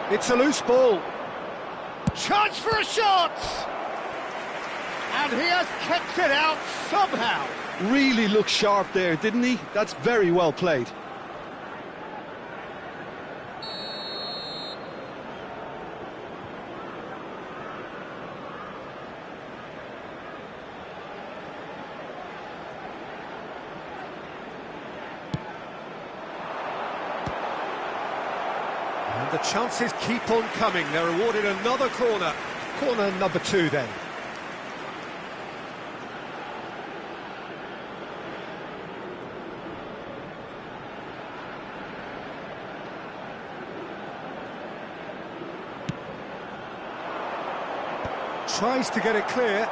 It's a loose ball. Chance for a shot! And he has kept it out somehow. Really looked sharp there, didn't he? That's very well played. And the chances keep on coming. They're awarded another corner. Corner number 2 then. Tries to get it clear.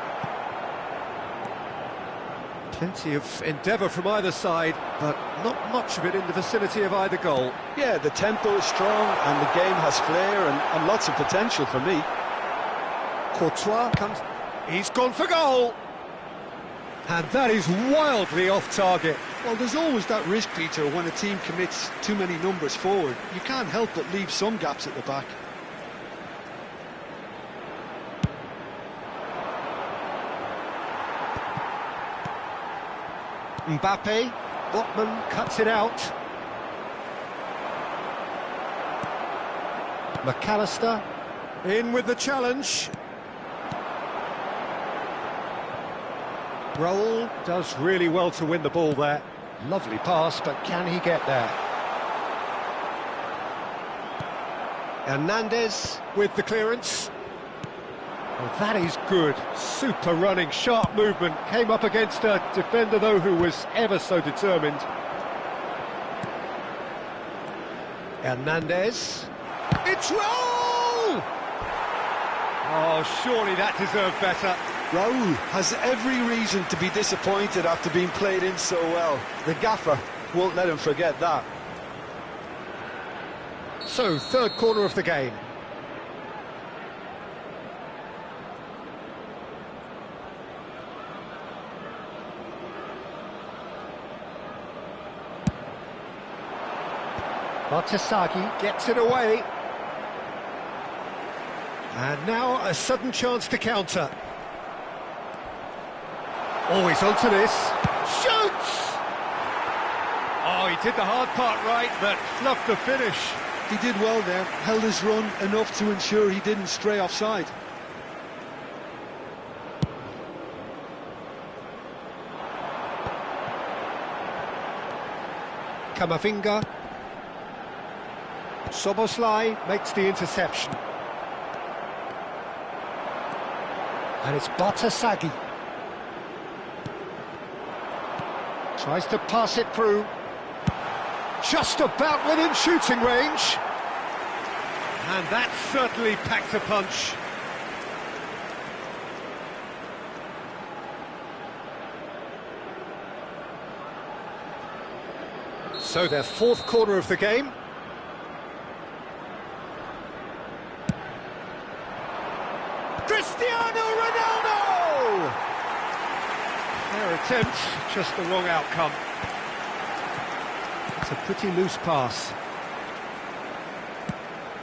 Plenty of endeavour from either side, but not much of it in the vicinity of either goal. Yeah, the tempo is strong and the game has flair and lots of potential for me. Courtois comes... He's gone for goal! And that is wildly off target. Well, there's always that risk, Peter, when a team commits too many numbers forward. You can't help but leave some gaps at the back. Mbappe, Botman cuts it out. McAllister, in with the challenge. Raul does really well to win the ball there. Lovely pass, but can he get there? Hernandez with the clearance. Oh, that is good. Super running, sharp movement. Came up against a defender, though, who was ever so determined. Hernandez. It's Raul! Oh, surely that deserved better. Raul has every reason to be disappointed after being played in so well. The gaffer won't let him forget that. So, third corner of the game. Bartasaghi gets it away. And now a sudden chance to counter. Oh, he's onto this. Shoots! Oh, he did the hard part right, but fluffed the finish. He did well there, held his run enough to ensure he didn't stray offside. Camavinga. Soboslai makes the interception. And it's Bartasaghi. Tries to pass it through. Just about within shooting range. And that certainly packed a punch. So their fourth corner of the game. Cristiano Ronaldo! Fair attempt, just the wrong outcome. It's a pretty loose pass.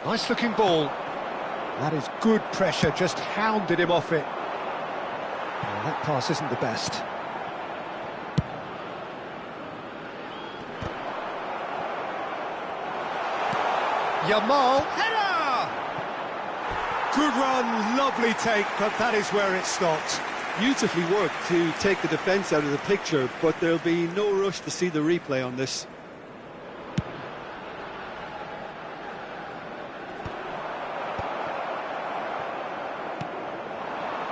Nice looking ball. That is good pressure, just hounded him off it. Well, that pass isn't the best. Yamal, header! Good run, lovely take, but that is where it stopped. Beautifully worked to take the defence out of the picture, but there'll be no rush to see the replay on this.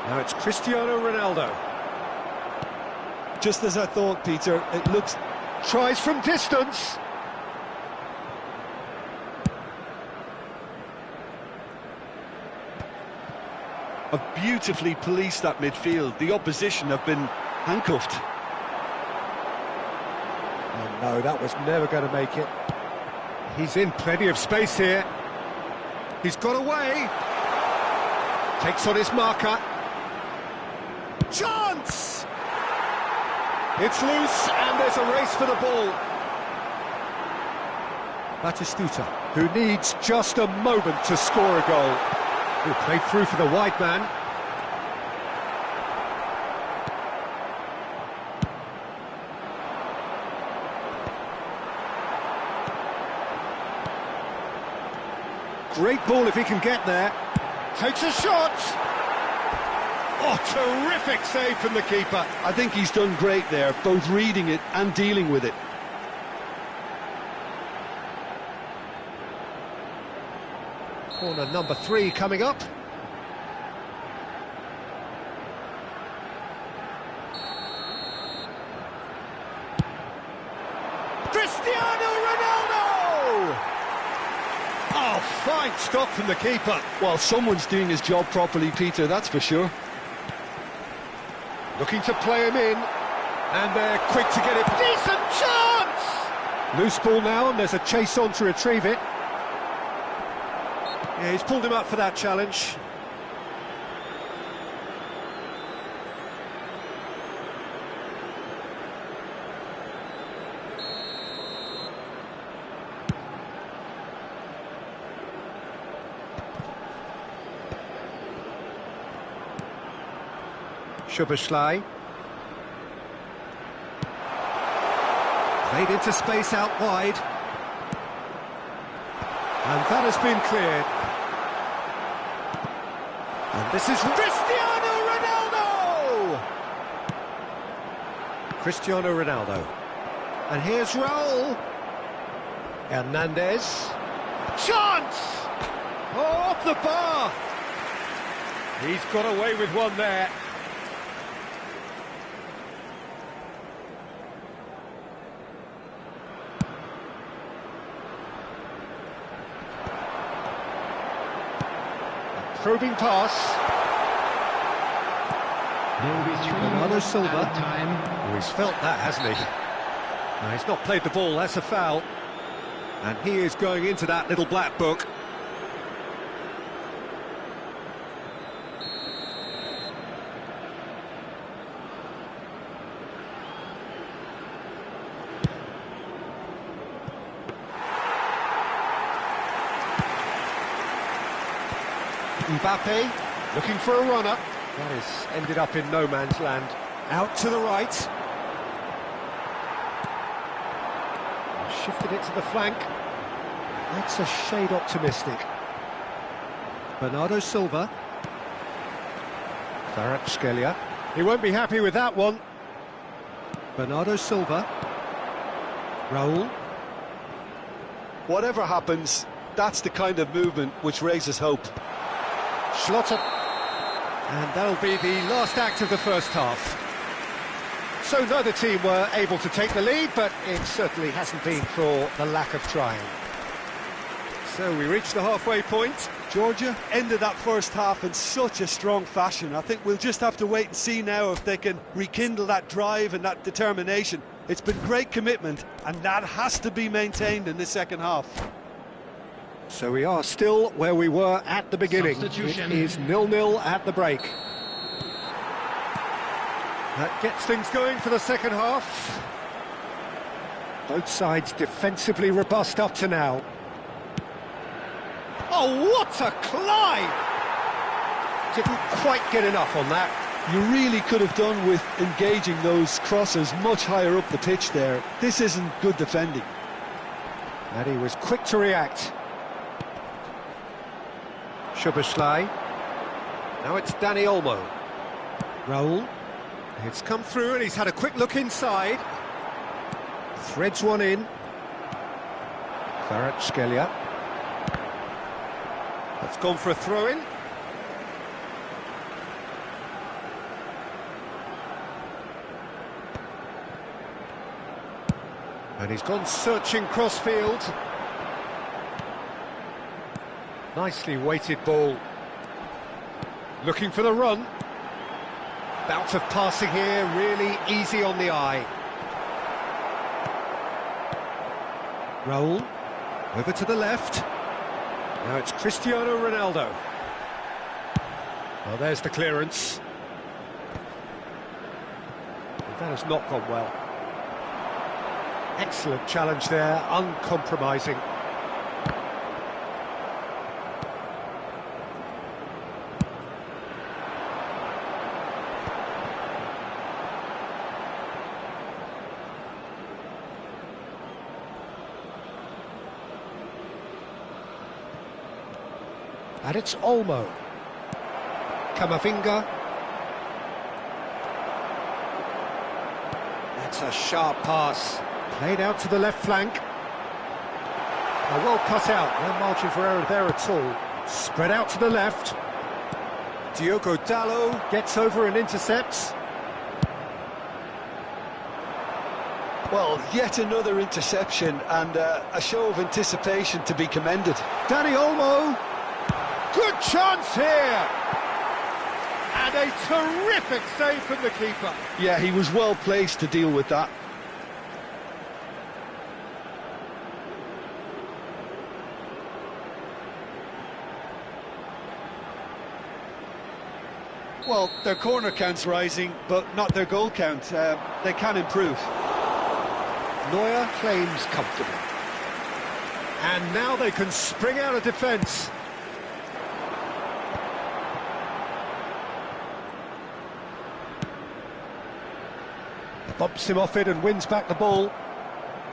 Now it's Cristiano Ronaldo. Just as I thought, Peter, it looks... Tries from distance. Have beautifully policed that midfield. The opposition have been handcuffed. Oh no, that was never going to make it. He's in plenty of space here. He's got away. Takes on his marker. Chance! It's loose and there's a race for the ball. Batistuta, who needs just a moment to score a goal. Who played through for the wide man. Great ball if he can get there. Takes a shot. Oh, terrific save from the keeper. I think he's done great there, both reading it and dealing with it. Corner number 3 coming up. Cristiano Ronaldo! Oh, fine stop from the keeper. Well, someone's doing his job properly, Peter, that's for sure. Looking to play him in. And they're quick to get it. Decent chance! Loose ball now, and there's a chase on to retrieve it. Yeah, he's pulled him up for that challenge. Szoboszlai. Played into space out wide. And that has been cleared. And this is Cristiano Ronaldo! Cristiano Ronaldo. And here's Raul. Hernandez. Chance! Oh, off the bar! He's got away with one there. Probing pass. Bernardo Silva. Oh, he's felt that, hasn't he? No, he's not played the ball, that's a foul. And he is going into that little black book. Mbappe, looking for a runner. That has ended up in no man's land. Out to the right. Shifted it to the flank. That's a shade optimistic. Bernardo Silva. Kvaratskhelia. He won't be happy with that one. Bernardo Silva. Raul. Whatever happens, that's the kind of movement which raises hope. Schlotter. And that'll be the last act of the first half. So neither team were able to take the lead, but it certainly hasn't been for the lack of trying. So we reach the halfway point. Georgia ended that first half in such a strong fashion. I think we'll just have to wait and see now if they can rekindle that drive and that determination. It's been great commitment, and that has to be maintained in the second half. So we are still where we were at the beginning. It is 0-0 at the break. That gets things going for the second half. Both sides defensively robust up to now. Oh, what a climb! Didn't quite get enough on that. You really could have done with engaging those crosses much higher up the pitch there. This isn't good defending. And he was quick to react. Szoboszlai. Now it's Dani Olmo. Raul. It's come through and he's had a quick look inside. Threads one in. Kvaratskhelia. That's gone for a throw-in. And he's gone searching crossfield. Nicely weighted ball. Looking for the run. Bout of passing here, really easy on the eye. Raul. Over to the left. Now it's Cristiano Ronaldo. Well, there's the clearance. That has not gone well. Excellent challenge there, uncompromising. And it's Olmo. Camavinga. That's a sharp pass. Played out to the left flank. Well cut out, no margin for error there at all. Spread out to the left. Diogo Dalot gets over and intercepts. Well, yet another interception and a show of anticipation to be commended. Dani Olmo. Good chance here. And a terrific save from the keeper. Yeah, he was well placed to deal with that. Well, their corner count's rising, but not their goal count. They can improve. Neuer claims comfortable. And now they can spring out of defence. Bumps him off it and wins back the ball.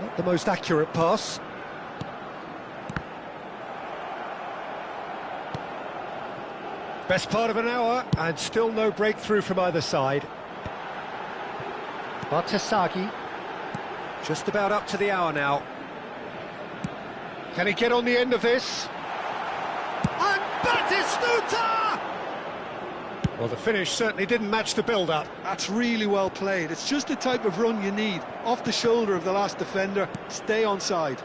Not the most accurate pass. Best part of an hour, and still no breakthrough from either side. Bartasagi, just about up to the hour now. Can he get on the end of this? And Batistuta! Well, the finish certainly didn't match the build-up. That's really well played. It's just the type of run you need. Off the shoulder of the last defender, stay onside.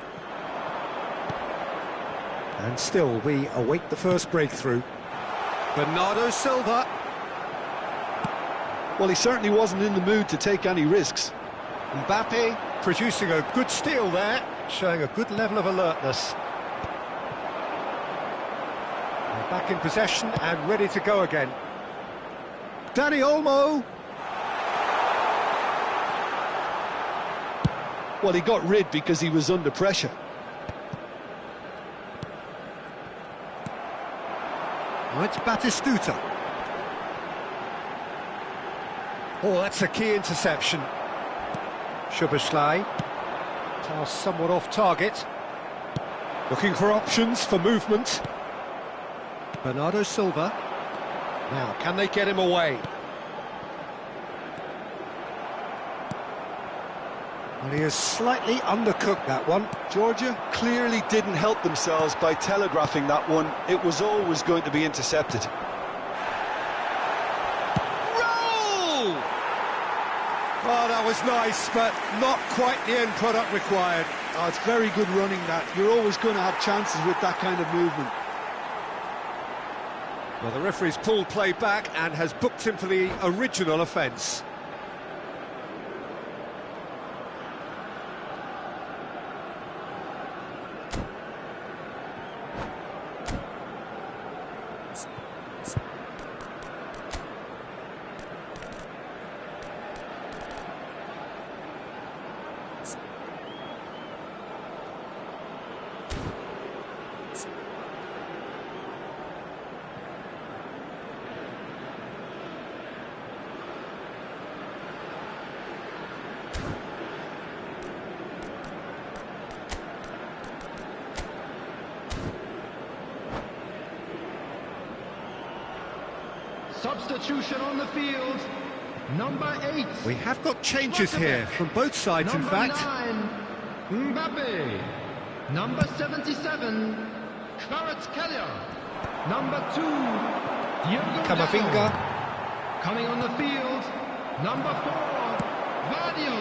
And still, we await the first breakthrough. Bernardo Silva. Well, he certainly wasn't in the mood to take any risks. Mbappe producing a good steal there, showing a good level of alertness. They're back in possession and ready to go again. Dani Olmo. Well, he got rid because he was under pressure. Oh, it's Batistuta. Oh, that's a key interception. Szoboszlai. Pass somewhat off target. Looking for options for movement. Bernardo Silva. Now, can they get him away? Well, he has slightly undercooked that one. Georgia clearly didn't help themselves by telegraphing that one. It was always going to be intercepted. Roll! Oh, that was nice, but not quite the end product required. Oh, it's very good running that. You're always going to have chances with that kind of movement. Well, the referee's pulled play back and has booked him for the original offence. Substitution on the field, number 8. We have got changes here from both sides, in fact. Number 9, Mbappe. Number 77, Kvaratskhelia. Number 2, Diogo Camavinga. Dalot. Coming on the field, number 4, Vadio.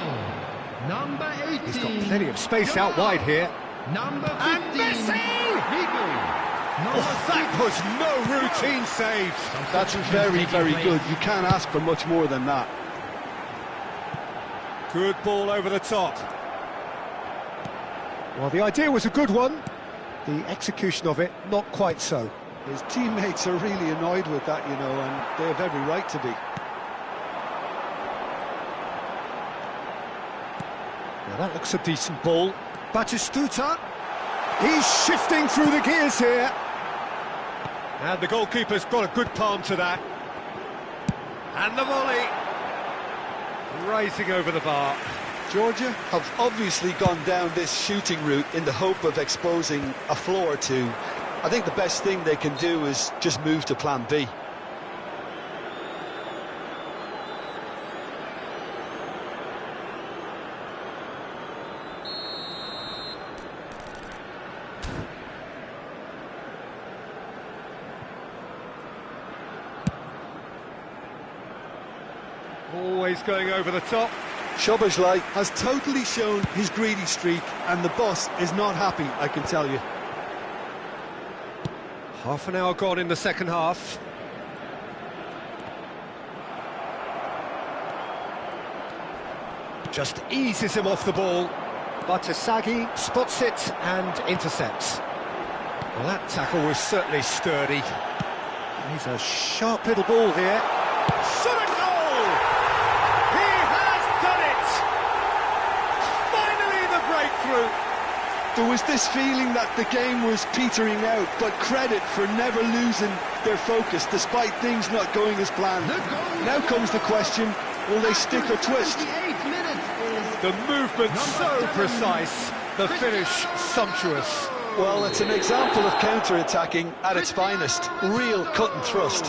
Number 18, He's got plenty of space out wide here. Number 15, And Messi! Figo. Oh, that was no routine save. That's very, very good. You can't ask for much more than that. Good ball over the top. Well, the idea was a good one. The execution of it, not quite so. His teammates are really annoyed with that, you know, and they have every right to be. Well, that looks a decent ball. Batistuta. He's shifting through the gears here. And the goalkeeper's got a good palm to that. And the volley. Rising over the bar. Georgia have obviously gone down this shooting route in the hope of exposing a flaw or two. I think the best thing they can do is just move to plan B. Always going over the top. Szoboszlai has totally shown his greedy streak, and the boss is not happy, I can tell you. Half an hour gone in the second half. Just eases him off the ball. Batasagi spots it and intercepts. Well, that tackle was certainly sturdy. He's a sharp little ball here. Shot a goal! He has done it! Finally the breakthrough! There was this feeling that the game was petering out, but credit for never losing their focus despite things not going as planned. Now comes the question, will they stick or twist? The movement so precise, the finish sumptuous. Well, it's an example of counter-attacking at its finest. Real cut and thrust.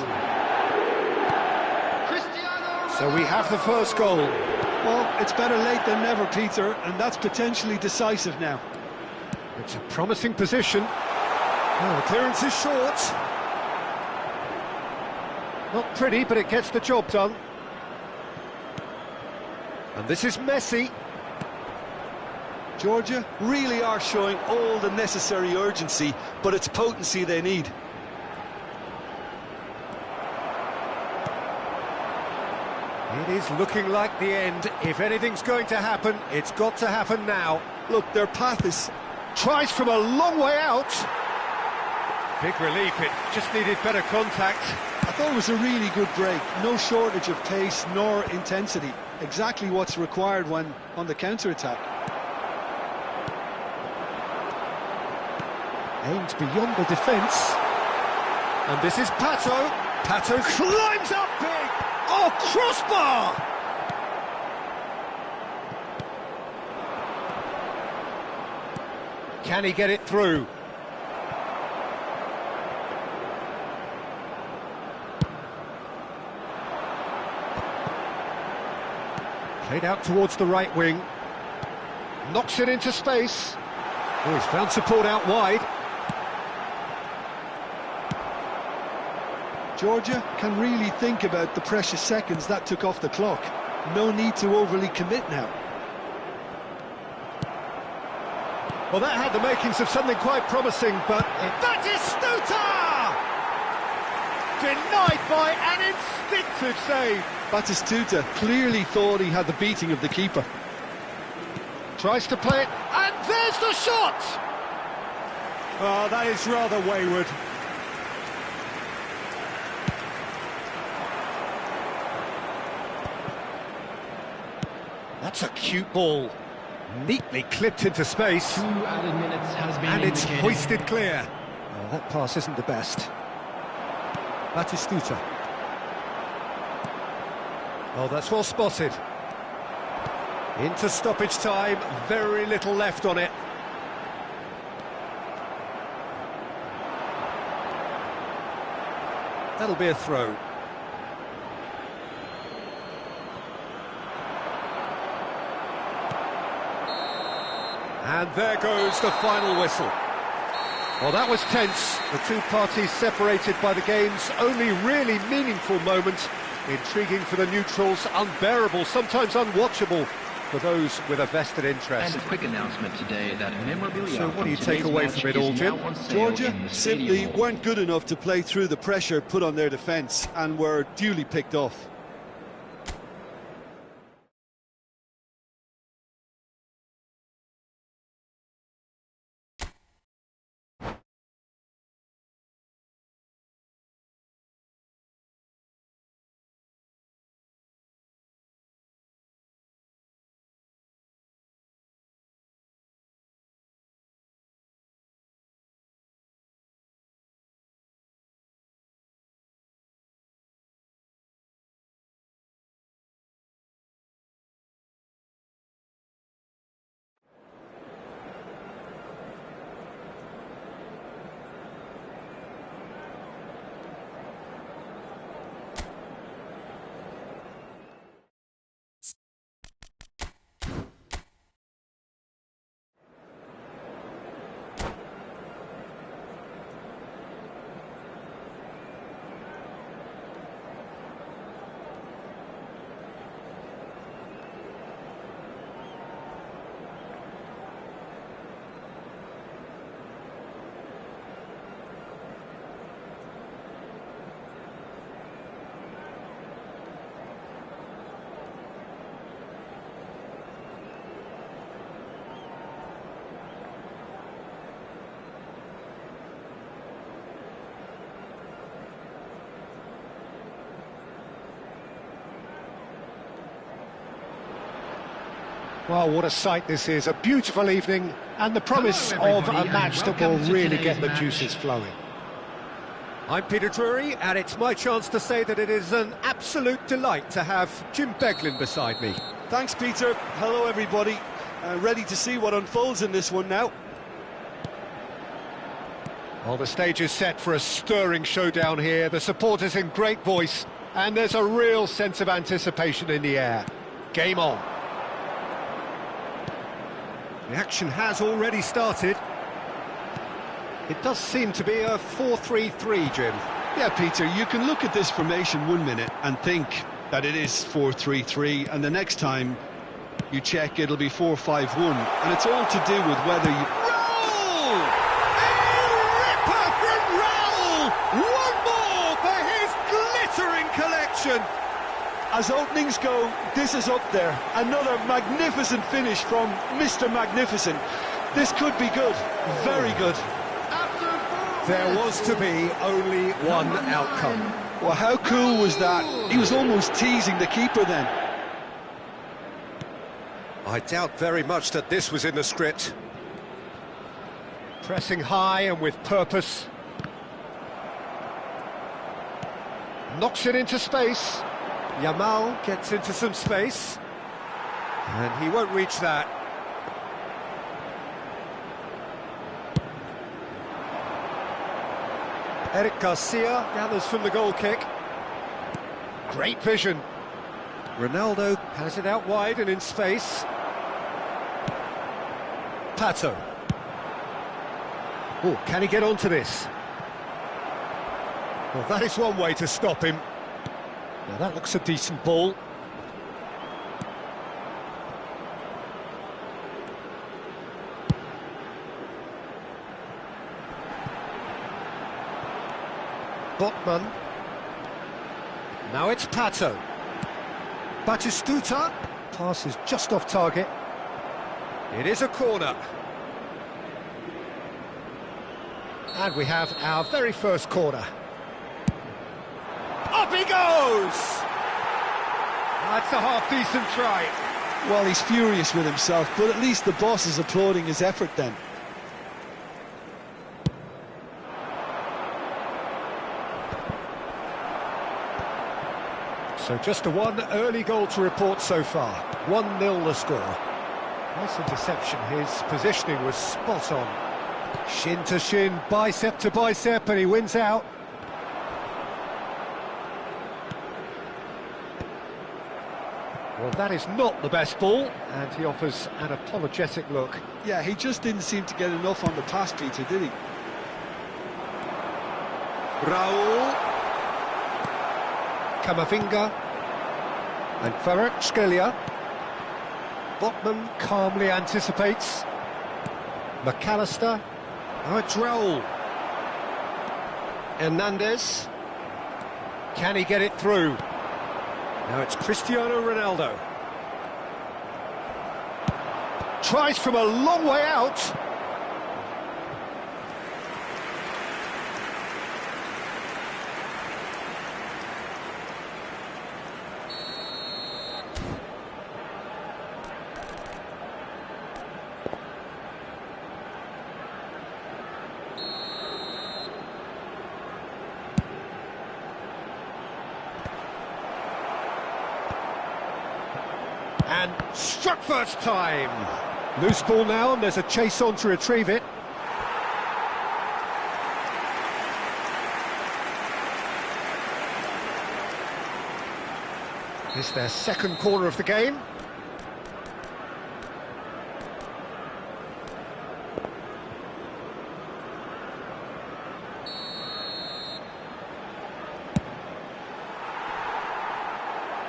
So we have the first goal. Well, it's better late than never, Peter, and that's potentially decisive now. It's a promising position. Oh, the clearance is short. Not pretty, but it gets the job done. And this is Messi. Georgia really are showing all the necessary urgency, but it's potency they need. It is looking like the end. If anything's going to happen, it's got to happen now. Look, their path is... Tries from a long way out. Big relief, it just needed better contact. I thought it was a really good break. No shortage of pace nor intensity. Exactly what's required when on the counter-attack. Aimed beyond the defence. And this is Pato. Pato climbs up big. Oh, crossbar! Can he get it through? Played out towards the right wing. Knocks it into space. Oh, he's found support out wide. Georgia can really think about the precious seconds that took off the clock. No need to overly commit now. Well, that had the makings of something quite promising, but... Batistuta! Denied by an instinctive save. Batistuta clearly thought he had the beating of the keeper. Tries to play it, and there's the shot! Oh, that is rather wayward. That's a cute ball. Neatly clipped into space. 2 added minutes has been and it's indicated. hoisted clear. Oh, that pass isn't the best. Batistuta. Oh, that's well spotted. Into stoppage time, very little left on it. That'll be a throw. And there goes the final whistle. Well, that was tense. The two parties separated by the game's only really meaningful moment. Intriguing for the neutrals, unbearable, sometimes unwatchable for those with a vested interest. And a quick announcement today that memorabilia. So what do you from take today's away match from it is all, Jim? now on sale Georgia in the simply stadium hall. weren't good enough to play through the pressure put on their defence and were duly picked off. Well, what a sight this is. A beautiful evening and the promise Hello, of a everybody, match and that will welcome to really today's get the match. juices flowing. I'm Peter Drury, and it's my chance to say that it is an absolute delight to have Jim Beglin beside me. Thanks, Peter. Hello, everybody. Ready to see what unfolds in this one now. Well, the stage is set for a stirring showdown here. The supporters in great voice, and there's a real sense of anticipation in the air. Game on. The action has already started. It does seem to be a 4-3-3, Jim. Yeah, Peter, you can look at this formation 1 minute and think that it is 4-3-3, and the next time you check, it'll be 4-5-1, and it's all to do with whether you... Raul! A ripper from Raul! One more for his glittering collection! As openings go, this is up there. Another magnificent finish from Mr. Magnificent. This could be good, very good. There was to be only one outcome. Well, how cool was that? He was almost teasing the keeper then. I doubt very much that this was in the script. Pressing high and with purpose. Knocks it into space. Yamal gets into some space. And he won't reach that. Eric Garcia gathers from the goal kick. Great vision. Ronaldo has it out wide and in space. Pato. Oh, can he get onto this? Well, that is one way to stop him. Now that looks a decent ball. Botman. Now it's Pato. Batistuta. Pass is just off target. It is a corner. And we have our very first corner. Up he goes! That's a half-decent try. Well, he's furious with himself, but at least the boss is applauding his effort then. So just a one early goal to report so far. 1-0 the score. Nice interception, his positioning was spot on. Shin to shin, bicep to bicep, and he wins out. Well, that is not the best ball, and he offers an apologetic look. Yeah, he just didn't seem to get enough on the pass, Peter, did he? Raul. Camavinga. And Kvaratskhelia. Botman calmly anticipates. McAllister. Oh, it's Raul. Hernandez. Can he get it through? Now it's Cristiano Ronaldo. Tries from a long way out. And struck first time. Loose ball now, and there's a chase on to retrieve it. It's their second corner of the game.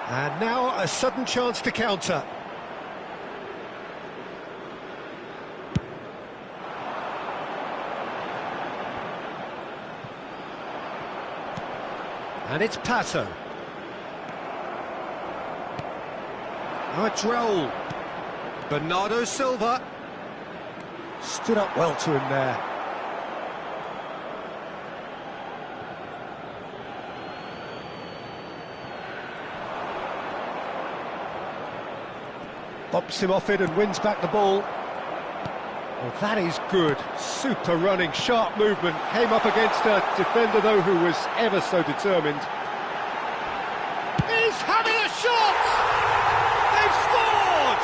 And now a sudden chance to counter. And it's Pato. Now it's Raul. Bernardo Silva. Stood up well to him there. Bumps him off it and wins back the ball. Well, that is good. Super running, sharp movement. Came up against a defender, though, who was ever so determined. He's having a shot! They've scored!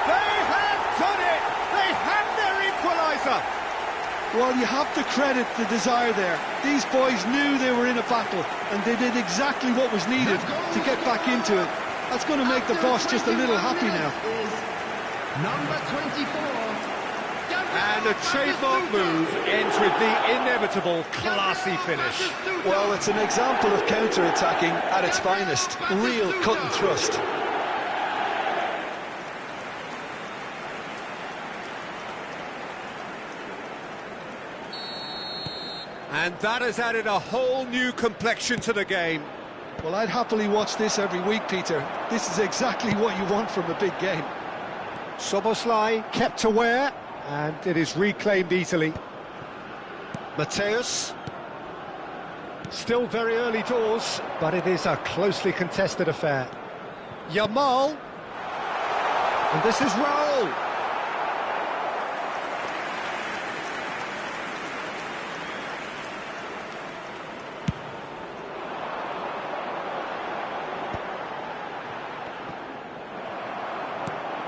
They have done it! They have their equaliser! Well, you have to credit the desire there. These boys knew they were in a battle, and they did exactly what was needed to get back into it. That's going to make the boss just a little happy now. Number 24. And a trademark move ends with the inevitable classy finish. Well, it's an example of counter-attacking at its finest. Real cut and thrust. And that has added a whole new complexion to the game. Well, I'd happily watch this every week, Peter. This is exactly what you want from a big game. Soboslai kept aware, and it is reclaimed easily. Mateus. Still very early doors, but it is a closely contested affair. Yamal. And this is Raul.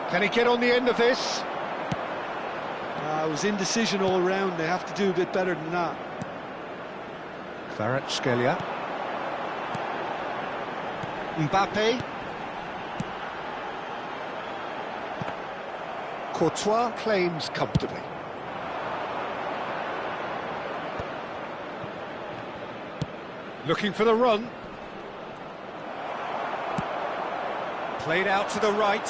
Can he get on the end of this? It was indecision all round. They have to do a bit better than that. Kvaratskhelia. Mbappe. Courtois claims comfortably. Looking for the run. Played out to the right.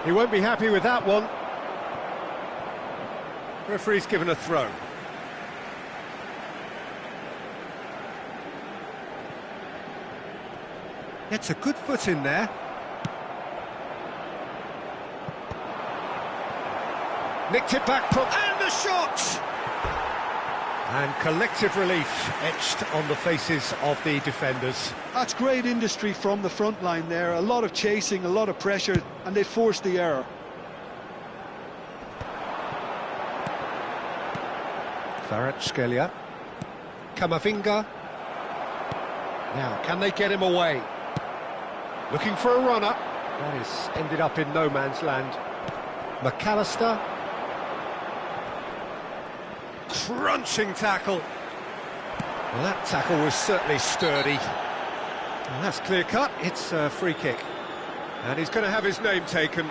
He won't be happy with that one. Referee's given a throw. Gets a good foot in there. Nicked it back, and the shot! And collective relief etched on the faces of the defenders. That's great industry from the front line there. A lot of chasing, a lot of pressure, and they forced the error. Kvaratskhelia. Camavinga. Now, can they get him away? Looking for a runner. That is ended up in no man's land. McAllister. Crunching tackle. Well, that tackle was certainly sturdy. And that's clear cut. It's a free kick. And he's going to have his name taken.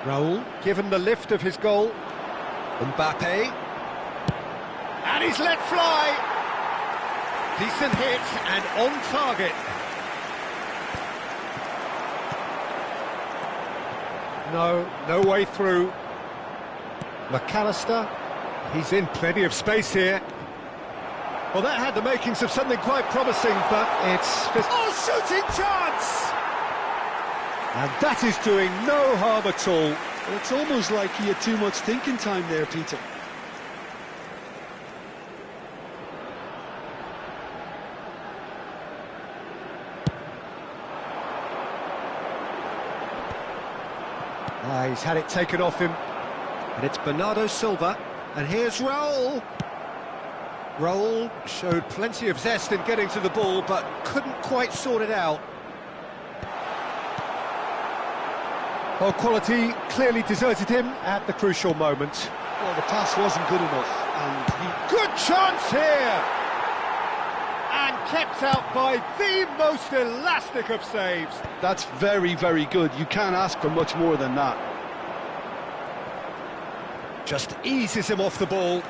Raul, given the lift of his goal. Mbappe. And he's let fly. Decent hit and on target. No way through. McAllister. He's in plenty of space here. Well, that had the makings of something quite promising, but it's... Oh, shooting chance! And that is doing no harm at all. Well, it's almost like he had too much thinking time there, Peter. He's had it taken off him. And it's Bernardo Silva. And here's Raul. Raul showed plenty of zest in getting to the ball, but couldn't quite sort it out. Well, quality clearly deserted him at the crucial moment. Well, the pass wasn't good enough, and Good chance here! And kept out by the most elastic of saves. that's very, very good. You can't ask for much more than that. Just eases him off the ball.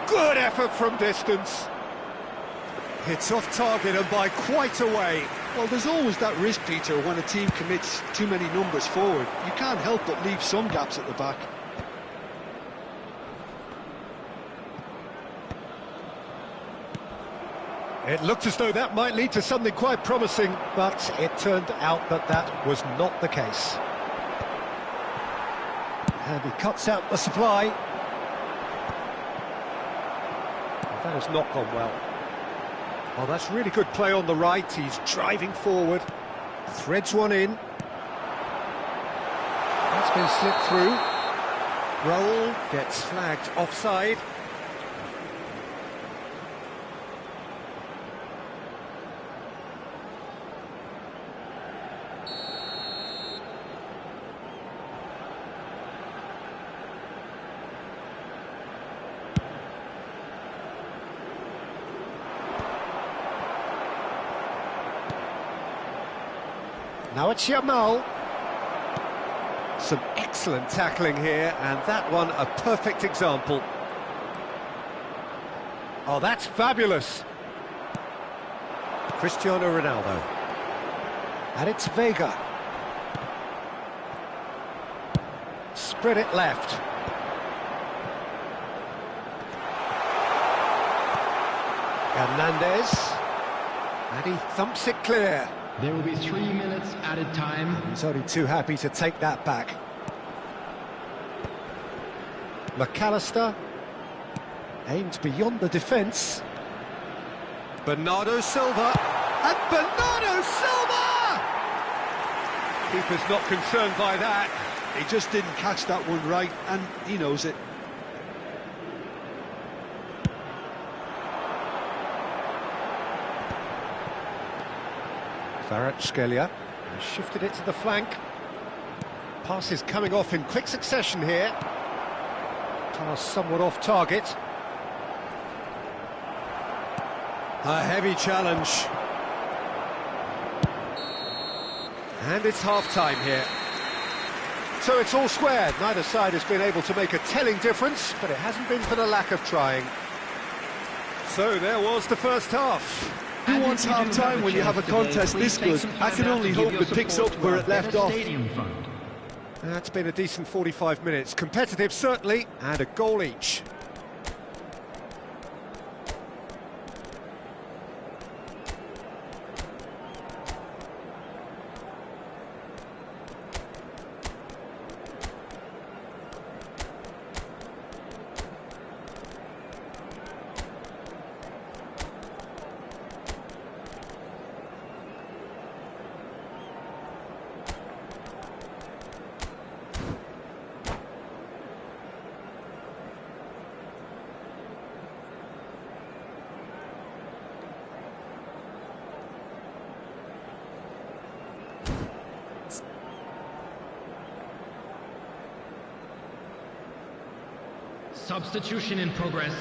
Good effort from distance. It's off target and by quite a way. Well, there's always that risk, Peter, when a team commits too many numbers forward. You can't help but leave some gaps at the back. It looked as though that might lead to something quite promising, but it turned out that that was not the case. And he cuts out the supply. That has not gone well. Oh, that's really good play on the right. He's driving forward. Threads one in. That's been slipped through. Roll gets flagged offside. Now it's Yamal. Some excellent tackling here, and that one a perfect example. Oh, that's fabulous. Cristiano Ronaldo. And it's Vega. Spread it left. Hernandez. And he thumps it clear. There will be 3 minutes added time. He's only too happy to take that back. McAllister aims beyond the defence. Bernardo Silva. And Bernardo Silva! Keeper's not concerned by that. He just didn't catch that one right, and he knows it. Kvaratskhelia has shifted it to the flank. Passes coming off in quick succession here. Pass somewhat off target. A heavy challenge. And it's half-time here. So it's all squared. Neither side has been able to make a telling difference, but it hasn't been for the lack of trying. So there was the first half. Who wants half-time when you have a contest this good? I can only hope it picks up where it left off. That's been a decent 45 minutes. Competitive, certainly, and a goal each. Substitution in progress.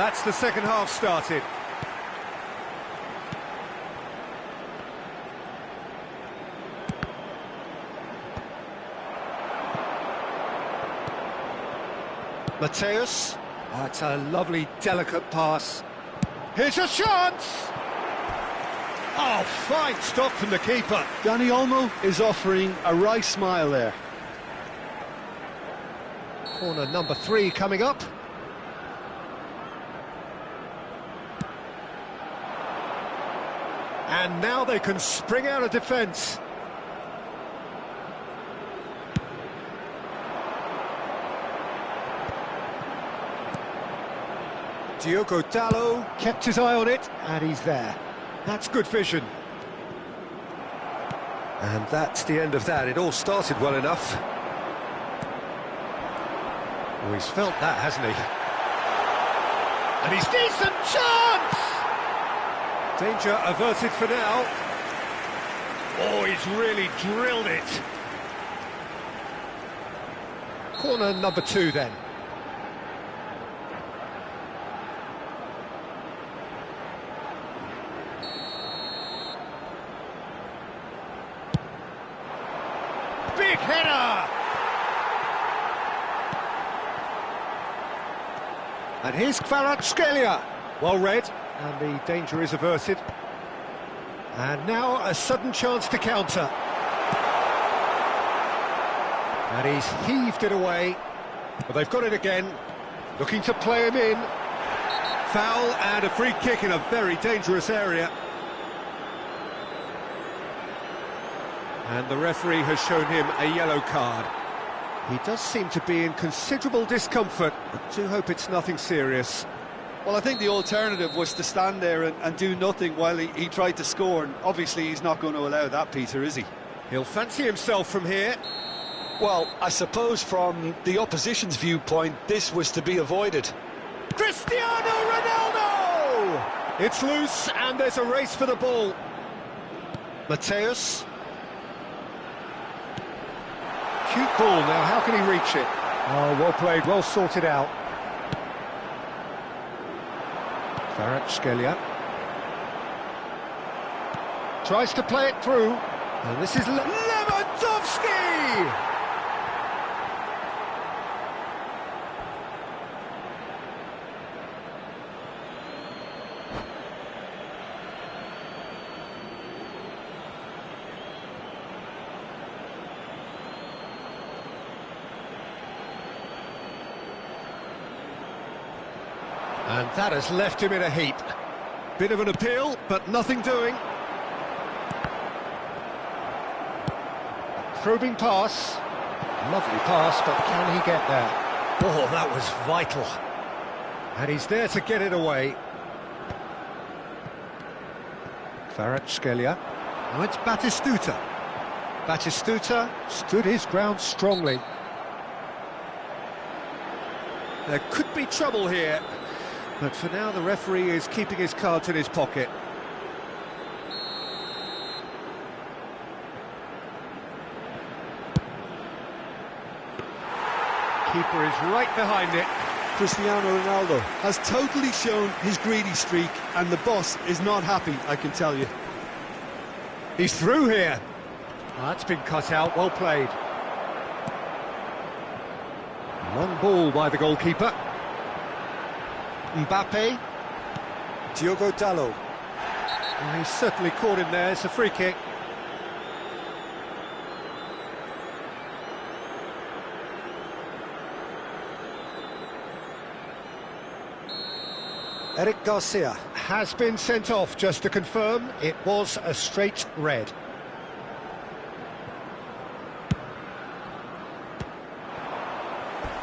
that's the second half started. Mateus. That's a lovely, delicate pass. Here's a chance! Oh, fine stop from the keeper. Dani Olmo is offering a wry smile there. Corner number 3 coming up. And now they can spring out of defence. Diogo Dalot kept his eye on it, and he's there. That's good vision. And that's the end of that. It all started well enough. Oh, he's felt that, hasn't he? And he's decent chance! Danger averted for now. Oh, he's really drilled it. Corner number 2 then. Big header! And here's Kvaratskhelia. Well read, and the danger is averted. And now a sudden chance to counter. And he's heaved it away. But they've got it again. Looking to play him in. Foul and a free kick in a very dangerous area. And the referee has shown him a yellow card. He does seem to be in considerable discomfort. I do hope it's nothing serious. Well, I think the alternative was to stand there and do nothing while he tried to score, and obviously he's not going to allow that, Peter, is he? He'll fancy himself from here. Well, I suppose from the opposition's viewpoint, this was to be avoided. Cristiano Ronaldo! It's loose, and there's a race for the ball. Mateus. Cute ball now, how can he reach it? Oh, well played, well sorted out. Kvaratskhelia tries to play it through, and this is Lewandowski! And that has left him in a heap. Bit of an appeal, but nothing doing. Probing pass. Lovely pass, but can he get there? Oh, that was vital. And he's there to get it away. Kvaratskhelia. Now it's Batistuta. Batistuta stood his ground strongly. There could be trouble here. But for now, the referee is keeping his cards in his pocket. Keeper is right behind it. Cristiano Ronaldo has totally shown his greedy streak, and the boss is not happy, I can tell you. He's through here. That's been cut out, well played. Long ball by the goalkeeper. Mbappe. Diogo Dalot. Oh, he's certainly caught him there, it's a free kick. Eric Garcia has been sent off, just to confirm, it was a straight red.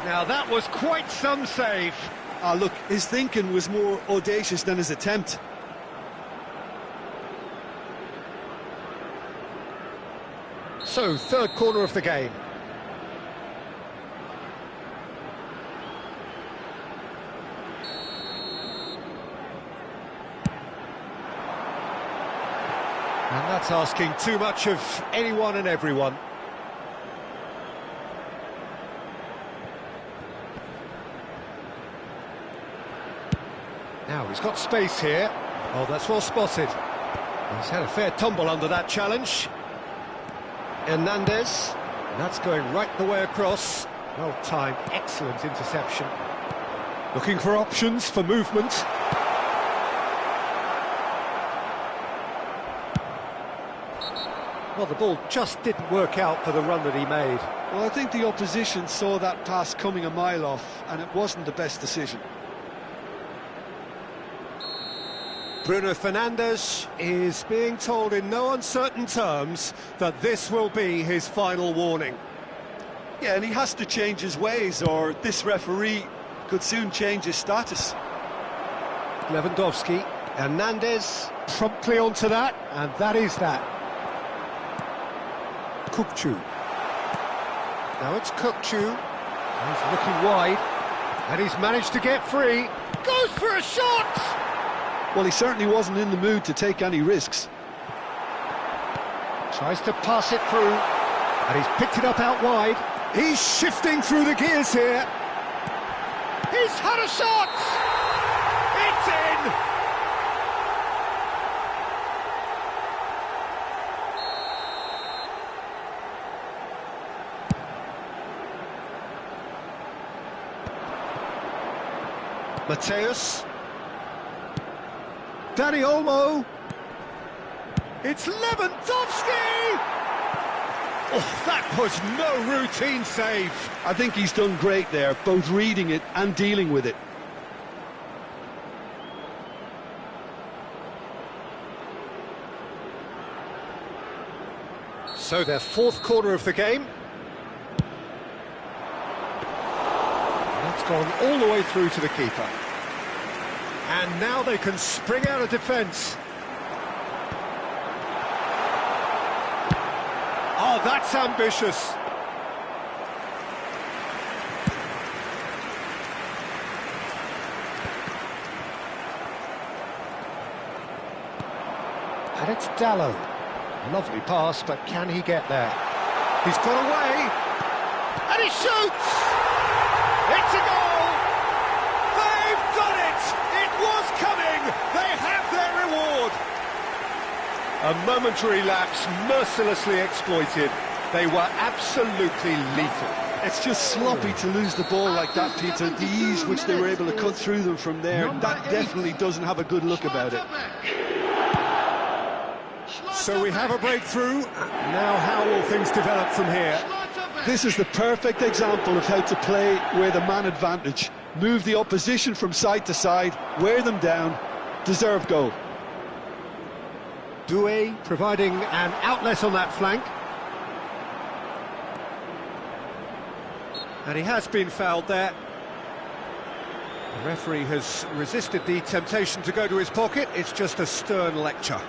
Now that was quite some save. Ah, look, his thinking was more audacious than his attempt. So, third corner of the game. And that's asking too much of anyone and everyone. Now he's got space here. Oh, that's well spotted. He's had a fair tumble under that challenge. Hernandez. That's going right the way across. Well timed, excellent interception. Looking for options for movement. Well, the ball just didn't work out for the run that he made. Well, I think the opposition saw that pass coming a mile off, and it wasn't the best decision. Bruno Fernandes is being told in no uncertain terms that this will be his final warning. Yeah, and he has to change his ways, or this referee could soon change his status. Lewandowski, Hernandez promptly onto that, and that is that. Kukçu. Now it's Kukçu. He's looking wide, and he's managed to get free. Goes for a shot! Well, he certainly wasn't in the mood to take any risks. Tries to pass it through, and he's picked it up out wide. He's shifting through the gears here. He's had a shot! It's in! Mateus. Dani Olmo. It's Lewandowski! Oh, that was no routine save. I think he's done great there, both reading it and dealing with it. So their fourth corner of the game. That's gone all the way through to the keeper. And now they can spring out of defence. Oh, that's ambitious. And it's Dallo. Lovely pass, but can he get there? He's got away. And he shoots! It's a goal! They've done it! It was coming! They have their reward! A momentary lapse, mercilessly exploited. They were absolutely lethal. It's just sloppy to lose the ball like that, Peter. The ease which they were able to cut through them from there, that definitely doesn't have a good look about it. So we have a breakthrough. Now how will things develop from here? This is the perfect example of how to play with a man advantage. Move the opposition from side to side, wear them down, deserve goal. Doué providing an outlet on that flank. And he has been fouled there. The referee has resisted the temptation to go to his pocket. It's just a stern lecture.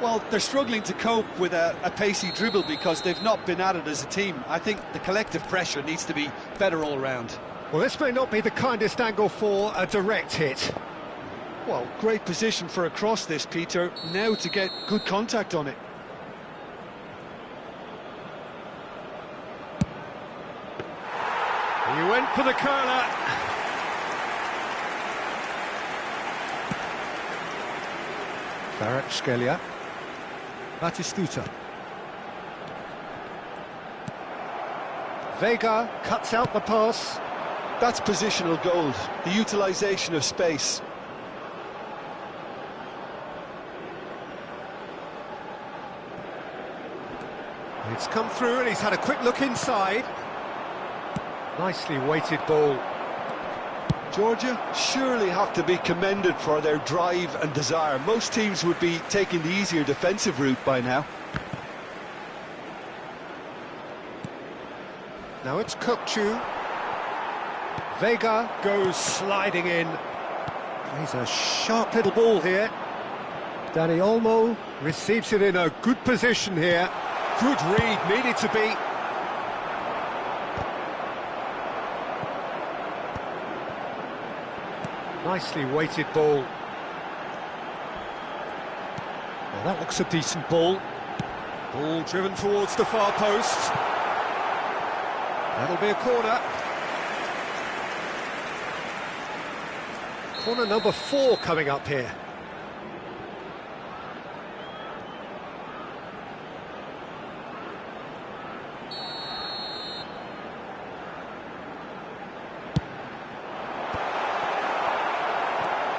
Well, they're struggling to cope with a pacey dribble because they've not been at it as a team. I think the collective pressure needs to be better all round. Well, this may not be the kindest angle for a direct hit. Well, great position for a cross this, Peter. Now to get good contact on it. He went for the curler. Kvaratskhelia. Batistuta. Vega cuts out the pass. That's positional gold, the utilisation of space. It's come through and he's had a quick look inside. Nicely weighted ball. Georgia surely have to be commended for their drive and desire. Most teams would be taking the easier defensive route by now. Now it's Kukçu. Vega goes sliding in. Plays a sharp little ball here. Dani Olmo receives it in a good position here. Good read, needed to be. Nicely weighted ball. Now that looks a decent ball. Ball driven towards the far post. That'll be a corner. Corner number 4 coming up here.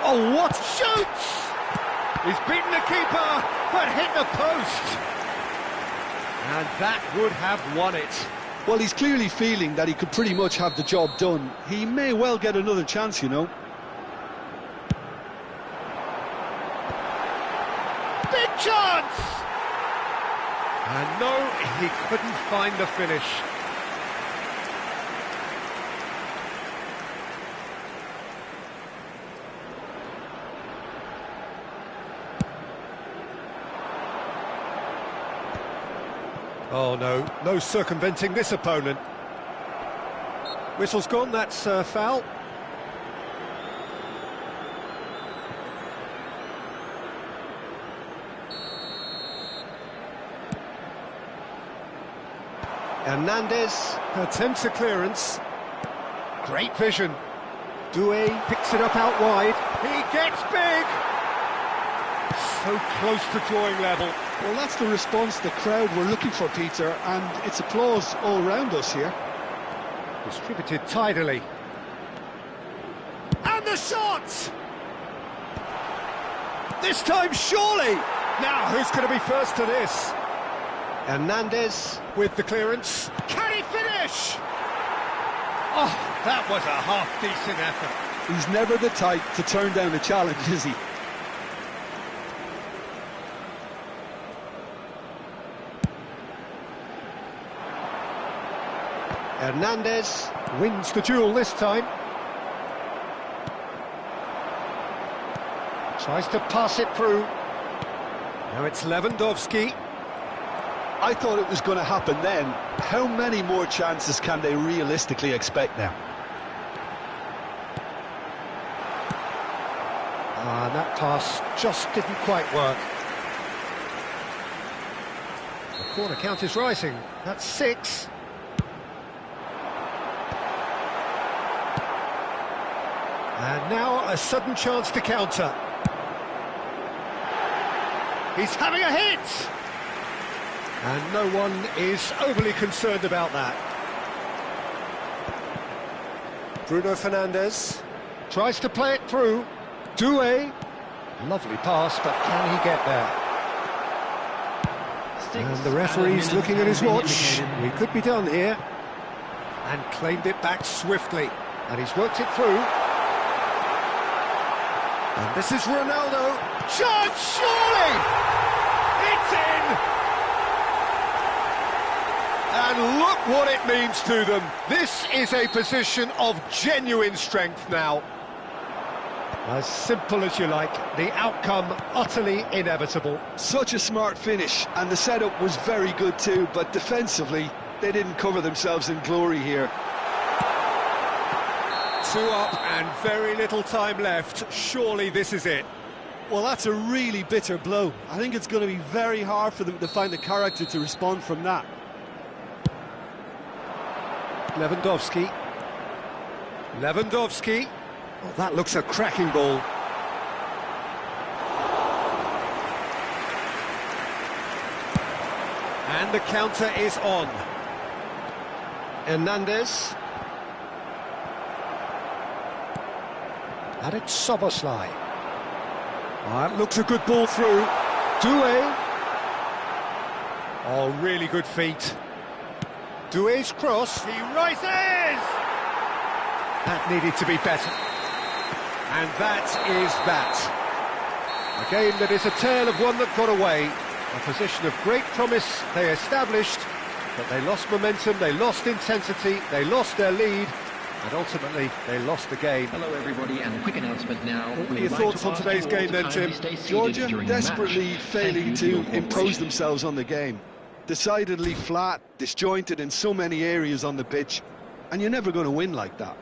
Oh, what shoots! He's beaten the keeper, but hit the post. And that would have won it. Well, he's clearly feeling that he could pretty much have the job done. He may well get another chance, you know. Big chance! And no, he couldn't find the finish. Oh no, no circumventing this opponent. Whistle's gone, that's foul. Hernandez attempts a clearance. Great vision. Doué picks it up out wide. He gets big! So close to drawing level. Well, that's the response the crowd were looking for, Peter, and it's applause all round us here. Distributed tidily. And the shot! This time, surely! Now, who's going to be first to this? Hernandez with the clearance. Can he finish? Oh, that was a half-decent effort. He's never the type to turn down a challenge, is he? Hernandez wins the duel this time. Tries to pass it through. Now it's Lewandowski. I thought it was going to happen then. How many more chances can they realistically expect now? And that pass just didn't quite work. The corner count is rising. That's 6. And now a sudden chance to counter. He's having a hit! And no one is overly concerned about that. Bruno Fernandes tries to play it through. Doué. Lovely pass, but can he get there? And the referee's looking at his watch. We could be done here. And claimed it back swiftly. And he's worked it through. And this is Ronaldo. Chance, surely! It's in! And look what it means to them. This is a position of genuine strength now. As simple as you like, the outcome utterly inevitable. Such a smart finish, and the setup was very good too, but defensively, they didn't cover themselves in glory here. 2 up and very little time left. Surely this is it. Well, that's a really bitter blow. I think it's going to be very hard for them to find the character to respond from that. Lewandowski. Oh, that looks a cracking ball. And the counter is on. Hernandez. And it's Soboslai. Oh, that looks a good ball through. Doué. Oh, really good feet. Doué's cross. He rises! That needed to be better. And that is that. A game that is a tale of one that got away. A position of great promise they established, but they lost momentum, they lost intensity, they lost their lead, and ultimately they lost the game. Hello everybody, and a quick announcement now. What are your thoughts on today's game then, Jim? Georgia desperately failing to impose themselves on the game. Decidedly flat, disjointed in so many areas on the pitch, and you're never going to win like that.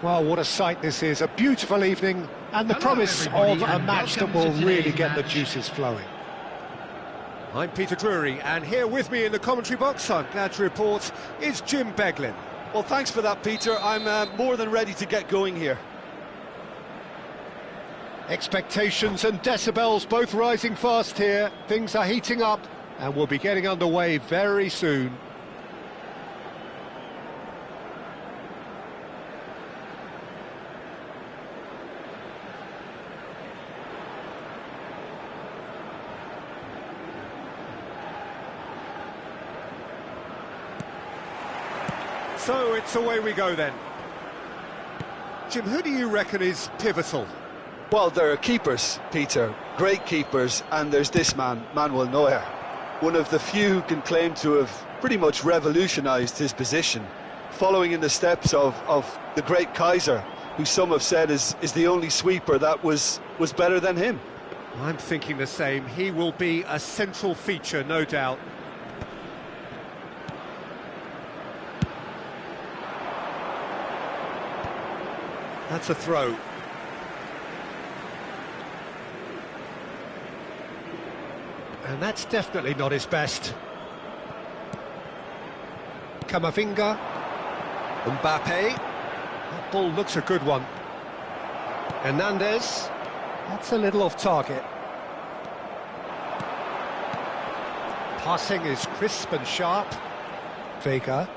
Well, what a sight this is. A beautiful evening and the Hello, promise of everybody, a and match that welcome will to really today's get the match. juices flowing. I'm Peter Drury, and here with me in the commentary box, I'm glad to report, is Jim Beglin. Well, thanks for that, Peter. I'm more than ready to get going here. Expectations and decibels both rising fast here. Things are heating up and we'll be getting underway very soon. So it's away we go then. Jim, who do you reckon is pivotal? Well, there are keepers, Peter, great keepers, and there's this man, Manuel Neuer. One of the few who can claim to have pretty much revolutionised his position, following in the steps of the great Kaiser, who some have said is the only sweeper that was better than him. I'm thinking the same. He will be a central feature, no doubt. That's a throw. And that's definitely not his best. Camavinga. Mbappe. That ball looks a good one. Hernandez. That's a little off target. Passing is crisp and sharp. Vega.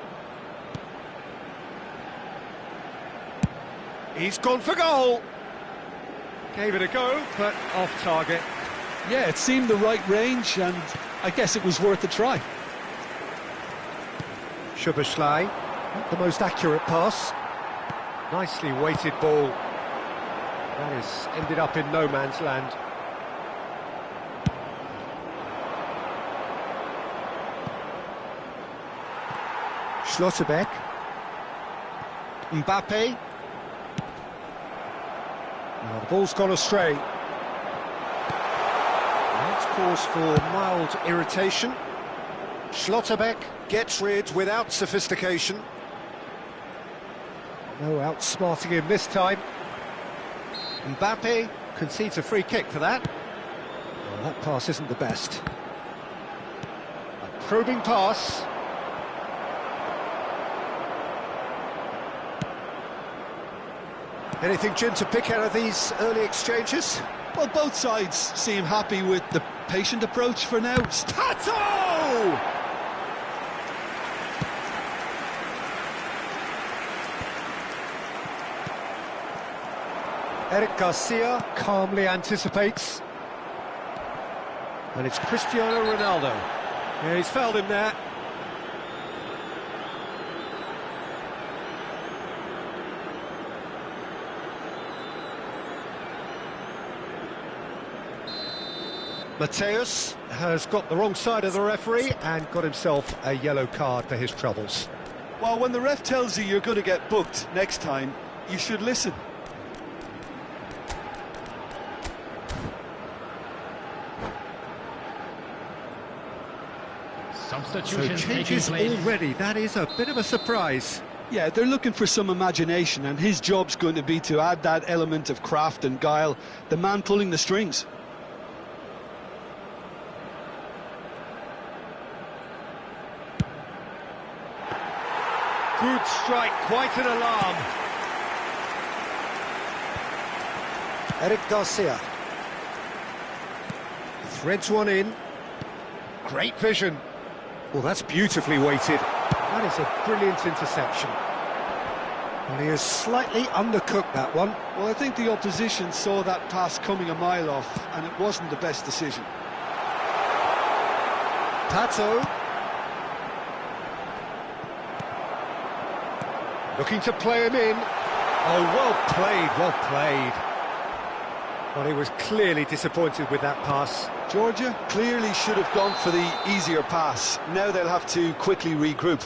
He's gone for goal. Gave it a go, but off target. Yeah, it seemed the right range, and I guess it was worth a try. Szoboszlai, not the most accurate pass. Nicely weighted ball. That has ended up in no man's land. Schlotterbeck. Mbappe. Now the ball's gone astray. That's cause for mild irritation. Schlotterbeck gets rid without sophistication. No outsmarting him this time. Mbappe concedes a free kick for that. Well, that pass isn't the best. A probing pass. Anything, Jim, to pick out of these early exchanges? Well, both sides seem happy with the patient approach for now. Tato! Eric Garcia calmly anticipates. And it's Cristiano Ronaldo. Yeah, he's fouled him there. Mateus has got the wrong side of the referee and got himself a yellow card for his troubles. Well, when the ref tells you you're going to get booked next time, you should listen. So Substitutions taking changes place. already, that is a bit of a surprise. Yeah, they're looking for some imagination, and his job's going to be to add that element of craft and guile, the man pulling the strings. Good strike, quite an alarm. Eric Garcia. Threads one in. Great vision. Well, that's beautifully weighted. That is a brilliant interception. Well, he has slightly undercooked that one. Well, I think the opposition saw that pass coming a mile off, and it wasn't the best decision. Tato. Looking to play him in. Oh, well played, well played. Well, he was clearly disappointed with that pass. Georgia clearly should have gone for the easier pass. Now they'll have to quickly regroup.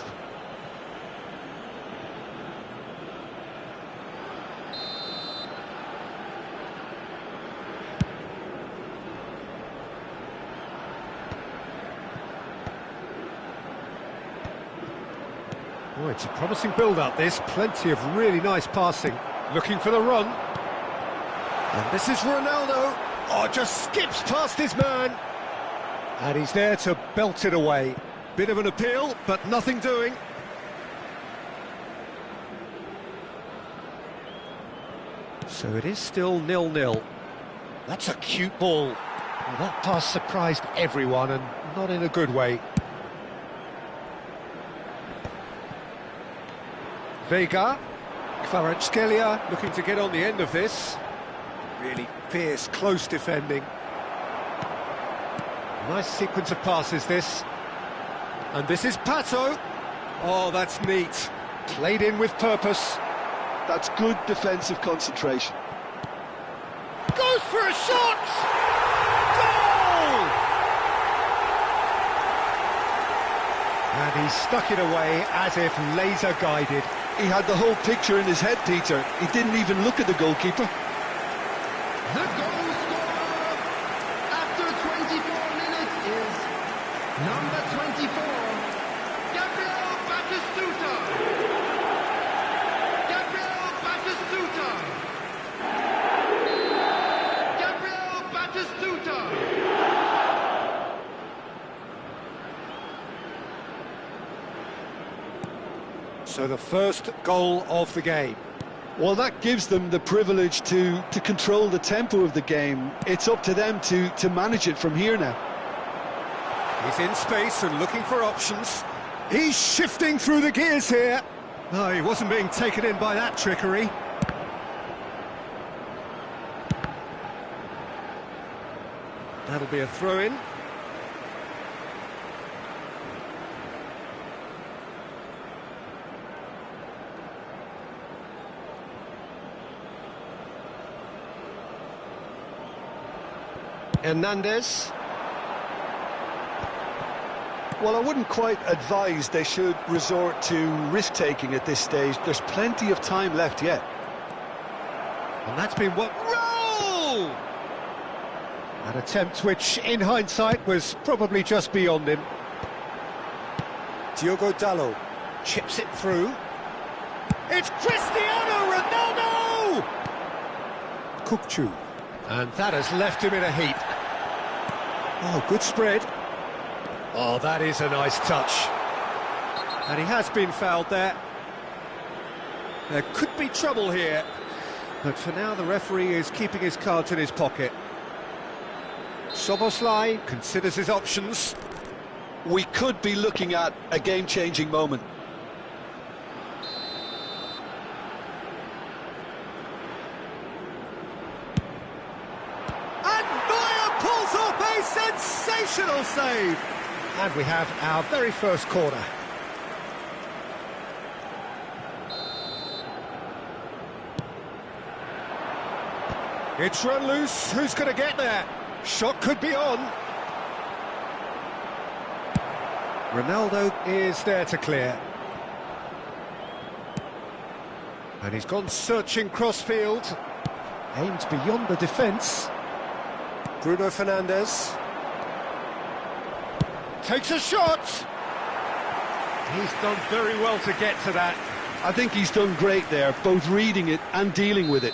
Oh, it's a promising build-up, this. Plenty of really nice passing. Looking for the run. And this is Ronaldo. Oh, just skips past his man. And he's there to belt it away. Bit of an appeal, but nothing doing. So it is still 0-0. That's a cute ball. Well, that pass surprised everyone, and not in a good way. Vega. Kvaratskhelia looking to get on the end of this. Really fierce, close defending. Nice sequence of passes, this. And this is Pato. Oh, that's neat. Played in with purpose. That's good defensive concentration. Goes for a shot! Goal! And he stuck it away as if laser-guided. He had the whole picture in his head, Peter. He didn't even look at the goalkeeper. The goal scorer after 24 minutes is number 24, Gabriel Batistuta. Gabriel Batistuta. Gabriel Batistuta. So the first goal of the game. Well, that gives them the privilege to control the tempo of the game. It's up to them to manage it from here now. He's in space and looking for options. He's shifting through the gears here. No, he wasn't being taken in by that trickery. That'll be a throw-in. Hernandez. Well, I wouldn't quite advise they should resort to risk-taking at this stage. There's plenty of time left yet. And that's been what... Roll! An attempt which, in hindsight, was probably just beyond him. Diogo Dalot chips it through. It's Cristiano Ronaldo! Kukçu. And that has left him in a heap. Oh, good spread. Oh, that is a nice touch. And he has been fouled there. There could be trouble here. But for now, the referee is keeping his cards in his pocket. Szoboszlai considers his options. We could be looking at a game-changing moment. And Neuer pulls off a sensational save. And we have our very first corner. It's run loose. Who's going to get there? Shot could be on. Ronaldo is there to clear. And he's gone searching crossfield. Aimed beyond the defence. Bruno Fernandes. Takes a shot. He's done very well to get to that. I think he's done great there, both reading it and dealing with it.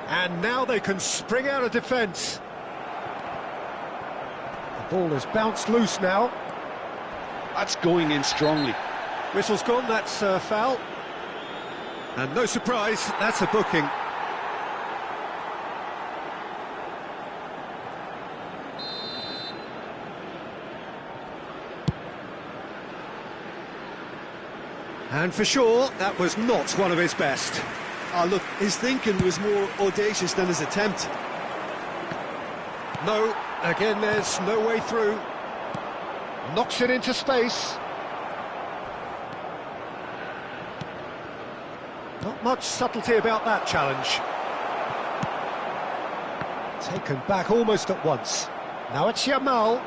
And now they can spring out of defence. The ball has bounced loose now. That's going in strongly. Whistle's gone, that's a foul. And no surprise, that's a booking. And for sure, that was not one of his best. Look, his thinking was more audacious than his attempt. No, again, there's no way through. Knocks it into space. Not much subtlety about that challenge. Taken back almost at once. Now it's Yamal.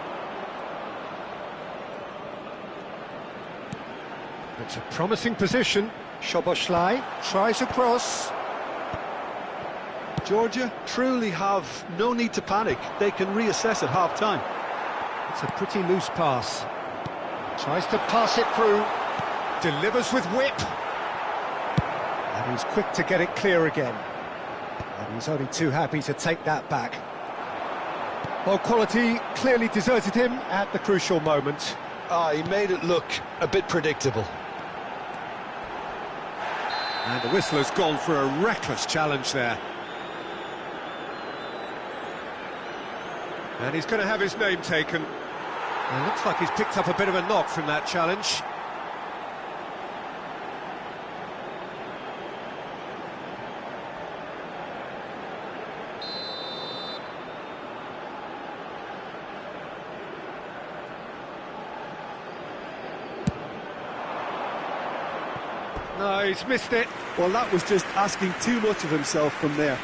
It's a promising position. Szoboszlai tries a cross. Georgia truly have no need to panic. They can reassess at half-time. It's a pretty loose pass. Tries to pass it through. Delivers with whip. And he's quick to get it clear again. And he's only too happy to take that back. Well, quality clearly deserted him at the crucial moment. He made it look a bit predictable. And the whistle has gone for a reckless challenge there. And he's going to have his name taken. And it looks like he's picked up a bit of a knock from that challenge. No, he's missed it. Well, that was just asking too much of himself from there.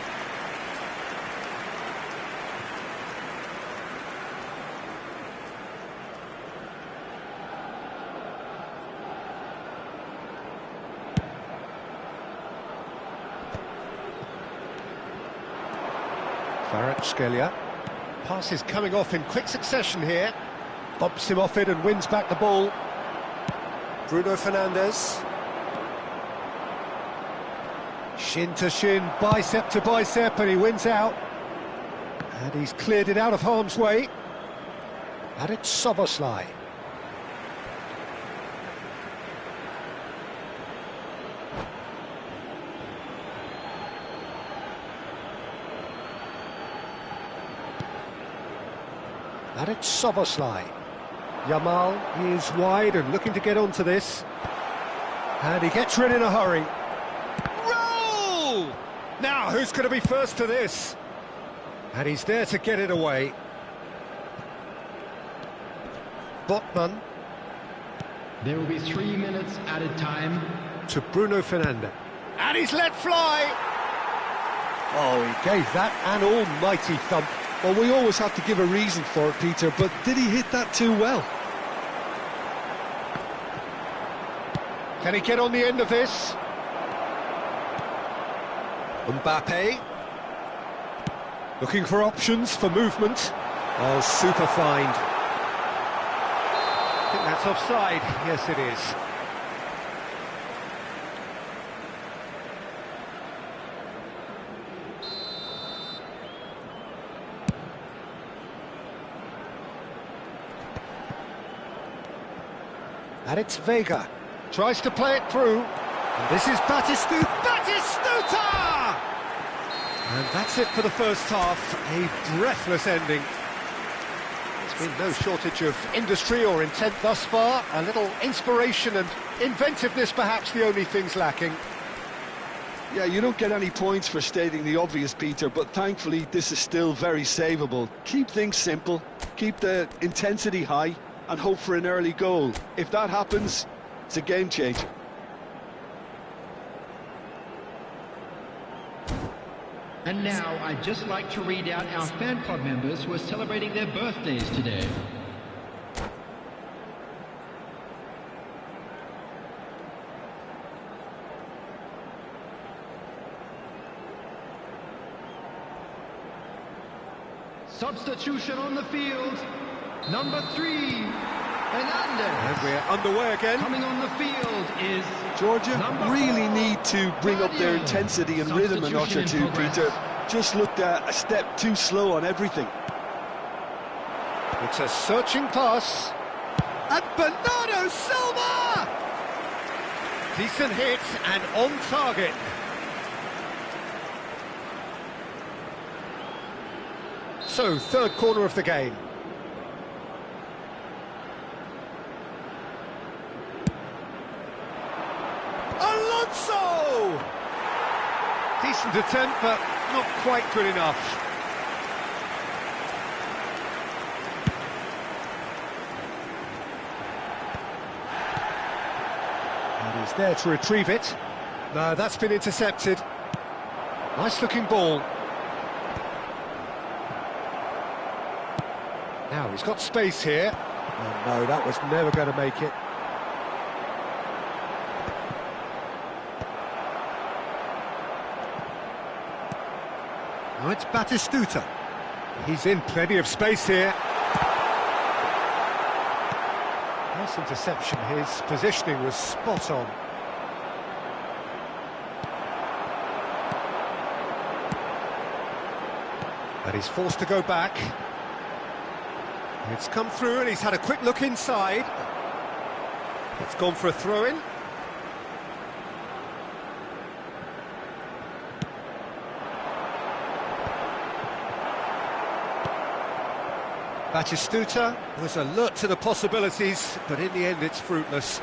Kvaratskhelia. Pass is coming off in quick succession here. Bumps him off it and wins back the ball. Bruno Fernandes. Shin to shin, bicep to bicep, and he wins out. And he's cleared it out of harm's way. And it's Szoboszlai. And it's Szoboszlai. Yamal is wide and looking to get onto this. And he gets rid in a hurry. Roll! Now, who's going to be first to this? And he's there to get it away. Botman. There will be 3 minutes added time. To Bruno Fernandes. And he's let fly! Oh, he gave that an almighty thump. Well, we always have to give a reason for it, Peter, but did he hit that too well? Can he get on the end of this? Mbappe. Looking for options for movement. Oh, super find. I think that's offside. Yes, it is. And it's Vega. Tries to play it through. And this is Batistuta! Batistuta! And that's it for the first half. A breathless ending. There's been no shortage of industry or intent thus far. A little inspiration and inventiveness, perhaps the only things lacking. Yeah, you don't get any points for stating the obvious, Peter, but thankfully this is still very savable. Keep things simple, keep the intensity high, and hope for an early goal. If that happens, it's a game changer. And now I'd just like to read out our fan club members who are celebrating their birthdays today. Substitution on the field. Number 3, Hernandez. And we're underway again. Coming on the field is Georgia number really 4, need to bring up their Vadio. intensity and rhythm a notch or Substitution two, in Peter. progress. Just looked a step too slow on everything. It's a searching pass. And Bernardo Silva! Decent hit and on target. So, third corner of the game. Alonso! Decent attempt, but not quite good enough. And he's there to retrieve it. No, that's been intercepted. Nice looking ball. Now he's got space here. Oh, no, that was never going to make it. Now it's Batistuta. He's in plenty of space here. Nice interception, his positioning was spot on. And he's forced to go back. It's come through and he's had a quick look inside. It's gone for a throw-in. Batistuta was alert to the possibilities, but in the end it's fruitless.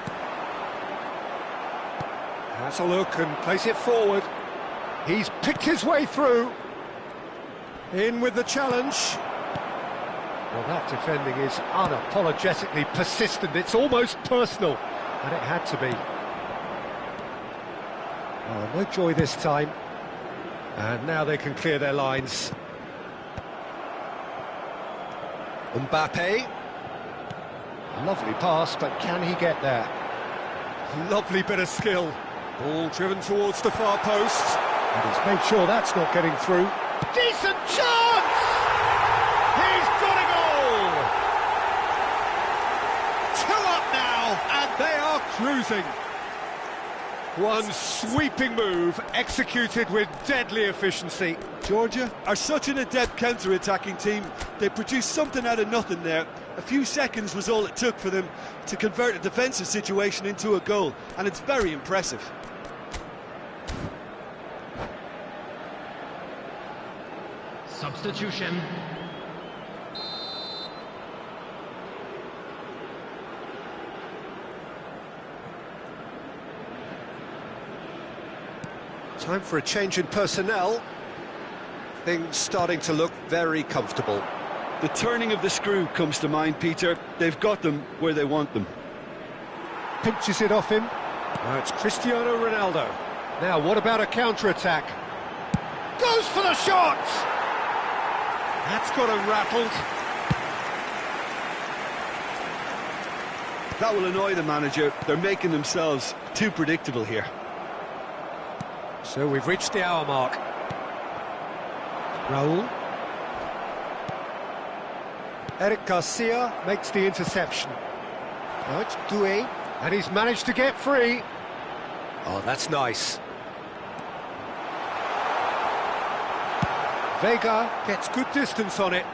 Has a look and plays it forward. He's picked his way through. In with the challenge. Well, that defending is unapologetically persistent. It's almost personal, and it had to be. Oh, no joy this time. And now they can clear their lines. Mbappe. Lovely pass, but can he get there? Lovely bit of skill. Ball driven towards the far post. And he's made sure that's not getting through. Decent chance! He's got a goal! 2 up now, and they are cruising. One sweeping move, executed with deadly efficiency. Georgia are such an adept counter-attacking team. They produced something out of nothing there. A few seconds was all it took for them to convert a defensive situation into a goal, and it's very impressive. Substitution. Time for a change in personnel. Things starting to look very comfortable. The turning of the screw comes to mind, Peter. They've got them where they want them. Pinches it off him. Now it's Cristiano Ronaldo. Now what about a counter-attack? Goes for the shot! That's got him rattled. That will annoy the manager. They're making themselves too predictable here. So we've reached the hour mark. Raul. Eric Garcia makes the interception. Now it's Doué, and he's managed to get free. Oh, that's nice. Vega gets good distance on it.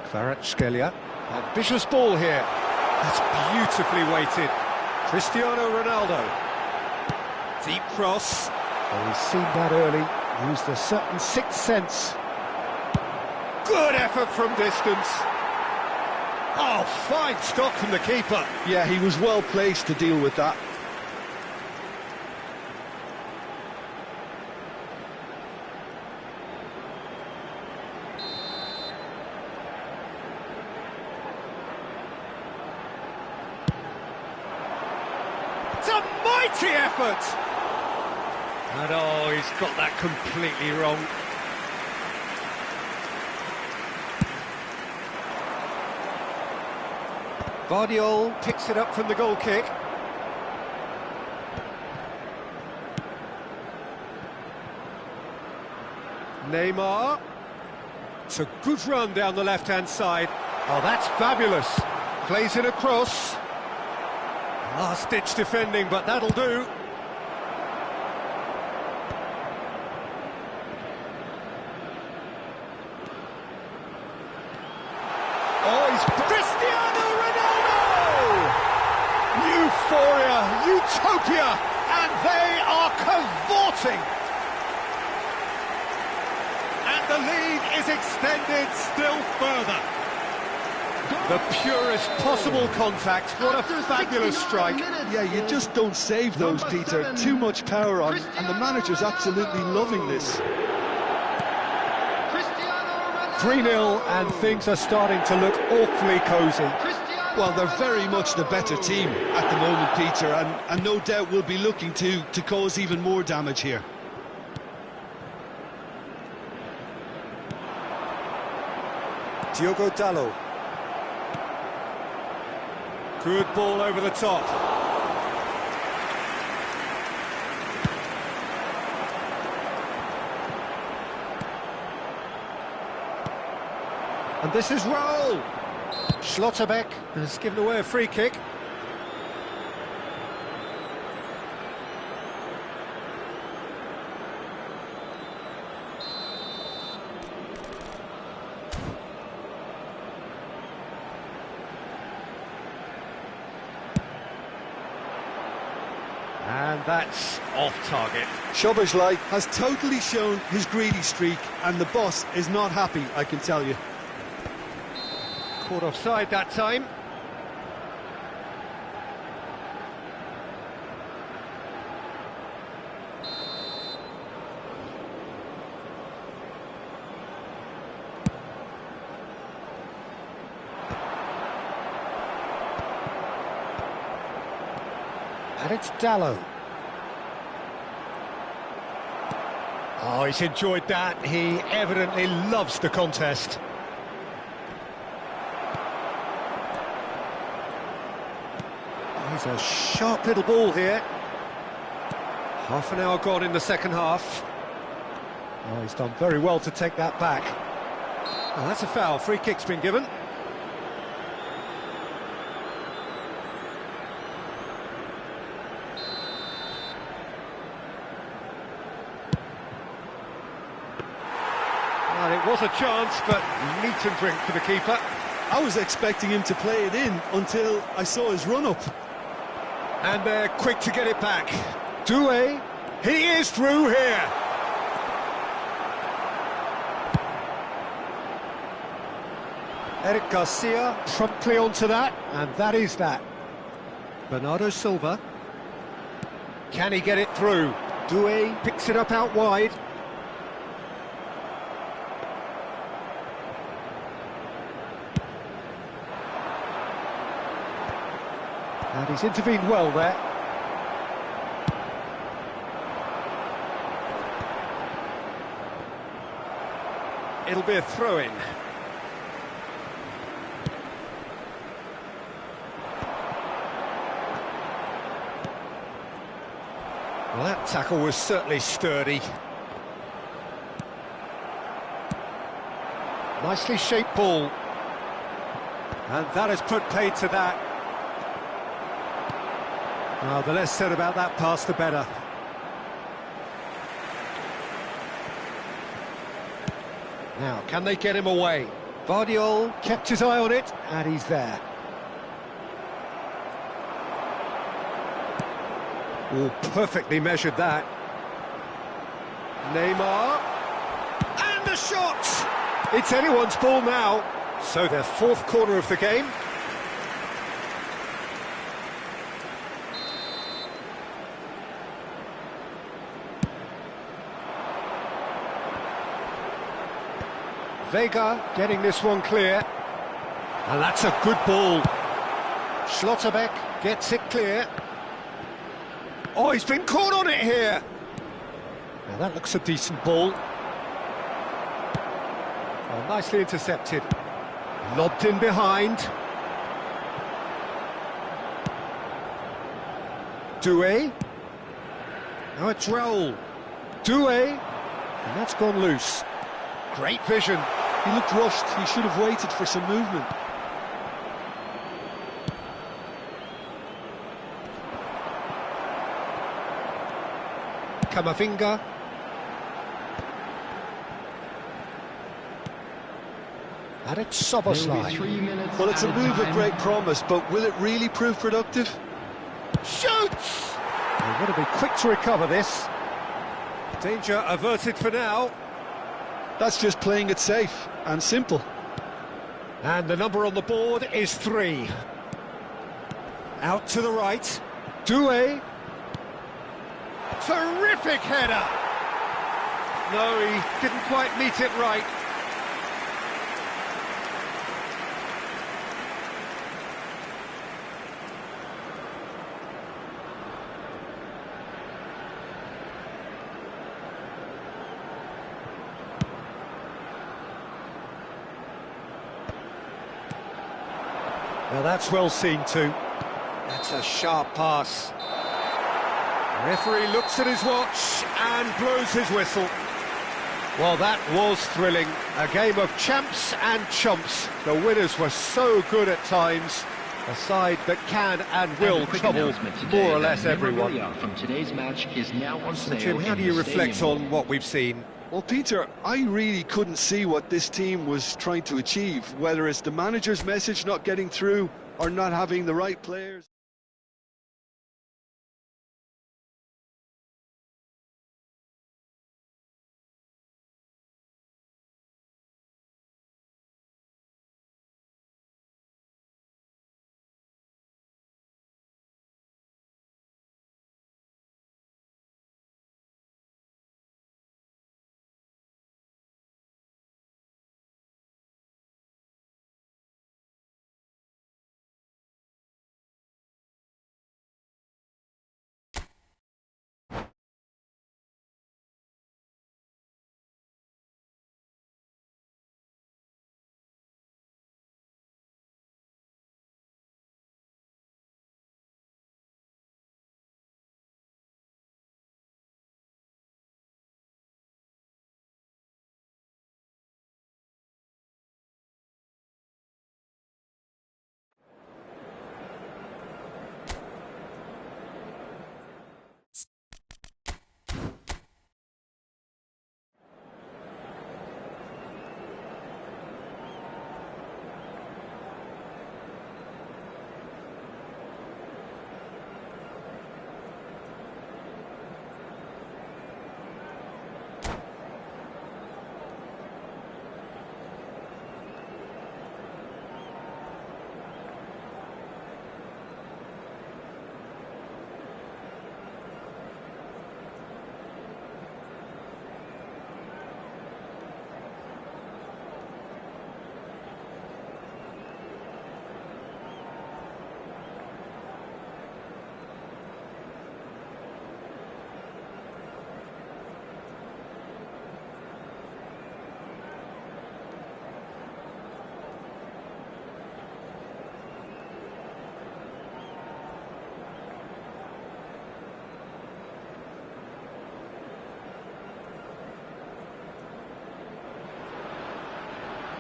Kvaratskhelia. Ambitious ball here. That's beautifully weighted. Cristiano Ronaldo. Deep cross. Oh, he's seen that early. Used a certain sixth sense. Good effort from distance. Oh, fine stop from the keeper. Yeah, he was well placed to deal with that. It's a mighty effort! And oh, he's got that completely wrong. Guardiola picks it up from the goal kick. Neymar. It's a good run down the left-hand side. Oh, that's fabulous. Plays it across. Last-ditch defending, but that'll do. Oh, he's Cristiano Ronaldo! Euphoria, utopia, and they are cavorting. And the lead is extended still further. The purest possible contact. What a fabulous strike. Yeah, you just don't save those, Peter. Too much power on, and the manager's absolutely loving this. 3-0, and things are starting to look awfully cosy. Well, they're very much the better team at the moment, Peter, and no doubt will be looking to cause even more damage here. Diogo Dalot. Good ball over the top. And this is Raul. Schlotterbeck has given away a free kick. And that's off target. Szoboszlai Has totally shown his greedy streak, and the boss is not happy, I can tell you. Caught offside that time. And it's Dallo. Oh, he's enjoyed that. He evidently loves the contest. He's a sharp little ball here. Half an hour gone in the second half. Oh, he's done very well to take that back. Oh, that's a foul. Free kick's been given. Well, it was a chance, but meat and drink for the keeper. I was expecting him to play it in until I saw his run-up. And they're quick to get it back. Doué, he is through here. Eric Garcia promptly onto that, and that is that. Bernardo Silva. Can he get it through? Doué picks it up out wide. And he's intervened well there. It'll be a throw-in. Well, that tackle was certainly sturdy. Nicely shaped ball. And that has put paid to that. Well, the less said about that pass, the better. Now, can they get him away? Vardiol kept his eye on it, and he's there. Oh, perfectly measured that. Neymar. And the shot! It's anyone's ball now. So their fourth corner of the game. Vega getting this one clear. And that's a good ball. Schlotterbeck gets it clear. Oh, he's been caught on it here. Now that looks a decent ball. Oh, nicely intercepted. Lobbed in behind. Doué. Now it's Raul. Doué. And that's gone loose. Great vision. He looked rushed. He should have waited for some movement. Camavinga. And it's Szoboszlai. Well, it's a move of great promise, but will it really prove productive? Shoots! They've got to be quick to recover this. Danger averted for now. That's just playing it safe and simple. And the number on the board is 3. Out to the right. Doué. Terrific header! No, he didn't quite meet it right. Now that's well seen too. That's a sharp pass. Referee looks at his watch and blows his whistle. Well, that was thrilling. A game of champs and chumps. The winners were so good at times. A side that can and will trouble more or less everyone. From today's match is now on So, sale. Jim, how do you reflect on what we've seen? Well, Peter, I really couldn't see what this team was trying to achieve, whether it's the manager's message not getting through or not having the right players.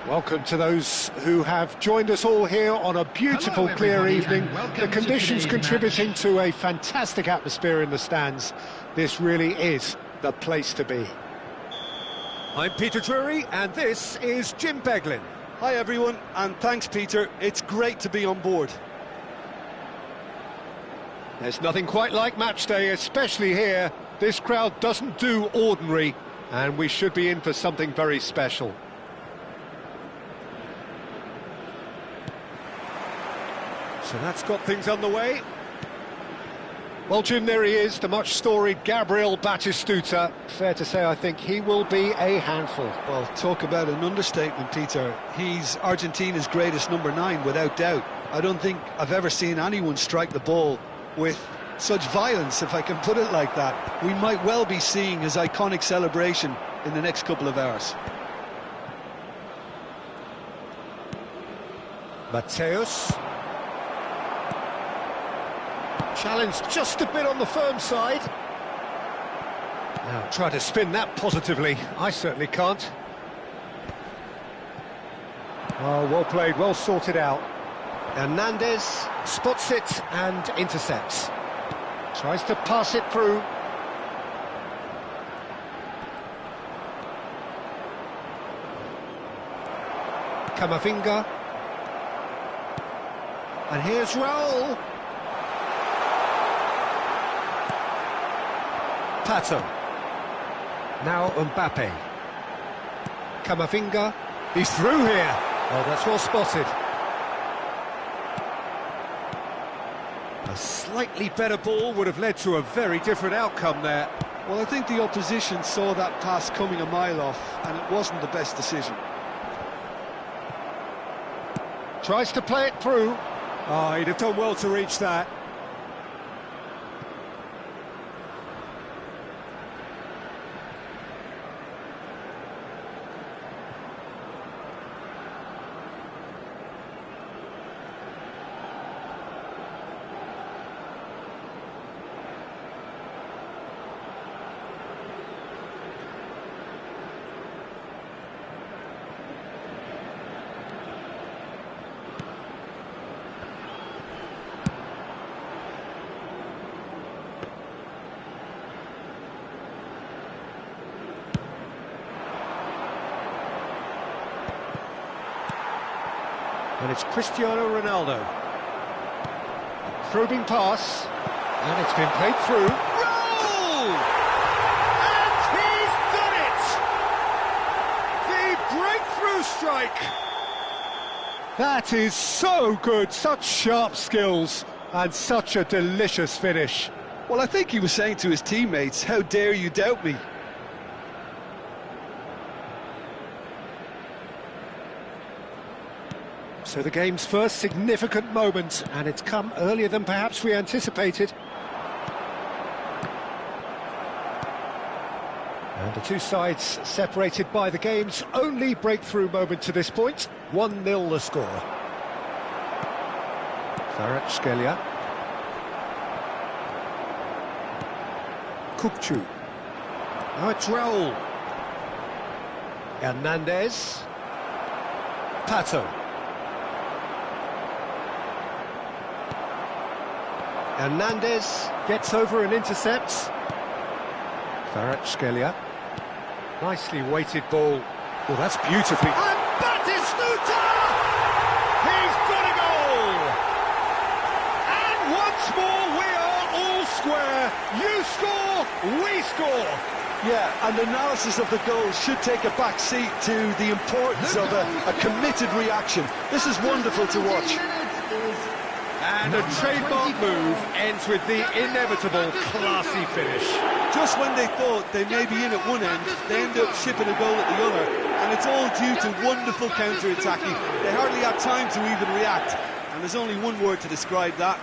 Welcome to those who have joined us all here on a beautiful, Hello, clear everybody, evening. and welcome The to conditions today's contributing match. to a fantastic atmosphere in the stands. This really is the place to be. I'm Peter Drury, and this is Jim Beglin. Hi everyone, and thanks Peter, it's great to be on board. There's nothing quite like match day, especially here. This crowd doesn't do ordinary, and we should be in for something very special. So that's got things underway. Well, Jim, there he is, the much-storied Gabriel Batistuta. Fair to say, I think he will be a handful. Well, talk about an understatement, Peter. He's Argentina's greatest number 9, without doubt. I don't think I've ever seen anyone strike the ball with such violence, if I can put it like that. We might well be seeing his iconic celebration in the next couple of hours. Mateus. Challenge just a bit on the firm side. Now try to spin that positively. I certainly can't. Oh, well played, well sorted out. Hernandez spots it and intercepts. Tries to pass it through. Camavinga. And here's Raul. Pato. Now Mbappe. Camavinga. He's through here. Oh, that's well spotted. A slightly better ball would have led to a very different outcome there. Well, I think the opposition saw that pass coming a mile off, and it wasn't the best decision. Tries to play it through. Oh, he'd have done well to reach that. And it's Cristiano Ronaldo. A probing pass, and it's been played through. Roll! And he's done it! The breakthrough strike! That is so good, such sharp skills, and such a delicious finish. Well, I think he was saying to his teammates, how dare you doubt me? So the game's first significant moment, and it's come earlier than perhaps we anticipated. And the two sides separated by the game's only breakthrough moment to this point. 1-0 the score. Kvaratskhelia. Kukçu. Now it's Raul. Hernandez. Pato. Hernandez gets over and intercepts. Kvaratskhelia. Nicely weighted ball. Oh, that's beautifully... And Batistuta! He's got a goal! And once more we are all square. You score, we score. Yeah, and analysis of the goal should take a back seat to the importance of a committed reaction. This is wonderful to watch. And a trademark move ends with the inevitable classy finish. Just when they thought they may be in at one end, they end up shipping a goal at the other, and it's all due to wonderful counter-attacking. They hardly had time to even react, and there's only one word to describe that: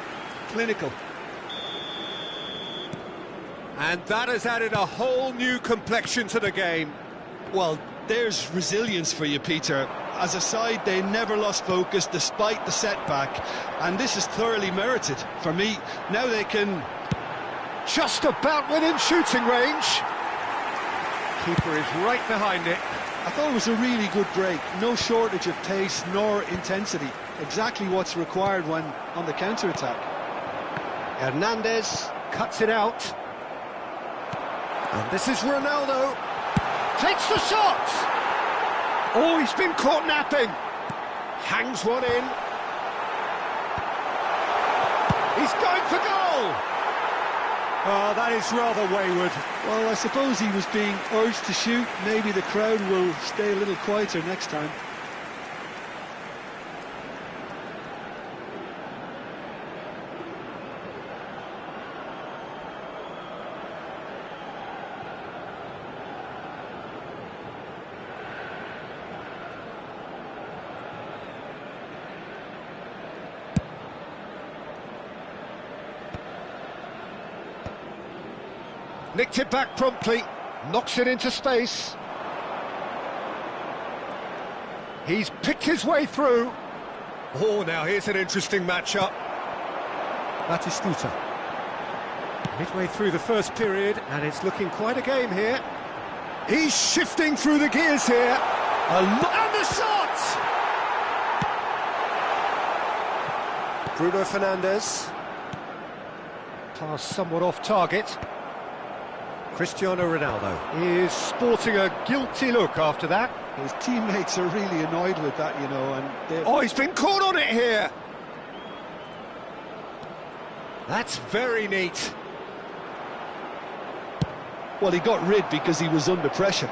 clinical. And that has added a whole new complexion to the game. Well, there's resilience for you, Peter. As a side, they never lost focus despite the setback, and this is thoroughly merited. For me, now they can... Just about within shooting range. Keeper is right behind it. I thought it was a really good break. No shortage of pace nor intensity. Exactly what's required when on the counter-attack. Hernandez cuts it out. And this is Ronaldo. Takes the shot! Oh, he's been caught napping. Hangs one in. He's going for goal! Oh, that is rather wayward. Well, I suppose he was being urged to shoot. Maybe the crowd will stay a little quieter next time. Nicked it back promptly, knocks it into space. He's picked his way through. Oh, now here's an interesting matchup. Batistuta. Midway through the first period, and it's looking quite a game here. He's shifting through the gears here. And the shot! Bruno Fernandes. Pass somewhat off target. Cristiano Ronaldo is sporting a guilty look after that. His teammates are really annoyed with that, you know, and oh, he's been caught on it here. That's very neat. Well, he got rid because he was under pressure.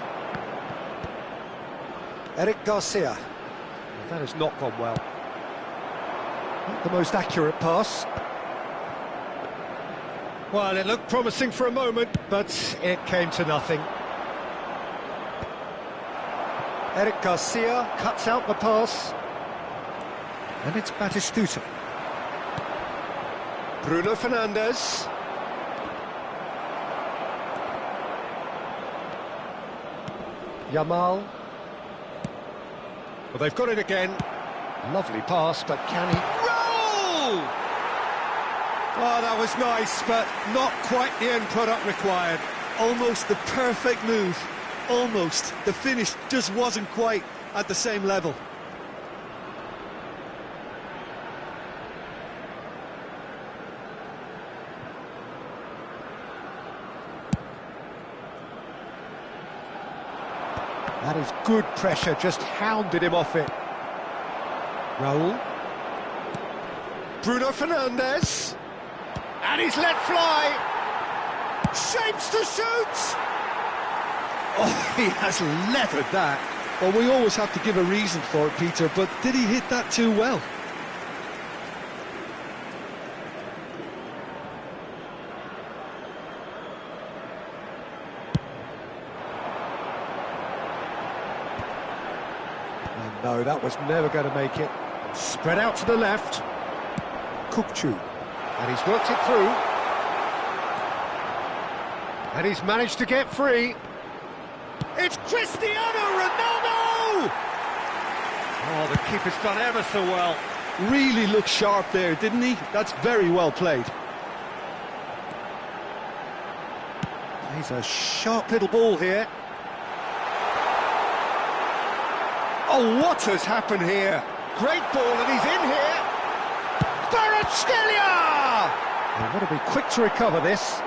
Eric Garcia. That has not gone well. Not the most accurate pass. Well, it looked promising for a moment, but it came to nothing. Eric Garcia cuts out the pass. And it's Batistuta. Bruno Fernandes. Yamal. Well, they've got it again. Lovely pass, but can he... Roll! Oh, that was nice, but not quite the end product required. almost the perfect move. Almost. The finish just wasn't quite at the same level. That is good pressure, just hounded him off it. Raul. Bruno Fernandes. And he's let fly. Shapes to shoot. Oh, he has leathered that. Well, we always have to give a reason for it, Peter, but did he hit that too well? And no, that was never going to make it. Spread out to the left. Kukçu. And he's worked it through. And he's managed to get free. It's Cristiano Ronaldo! Oh, the keeper's done ever so well. Really looked sharp there, didn't he? That's very well played. He's a sharp little ball here. Oh, what has happened here? Great ball, and he's in here. Kvaratskhelia! They've got to be quick to recover this.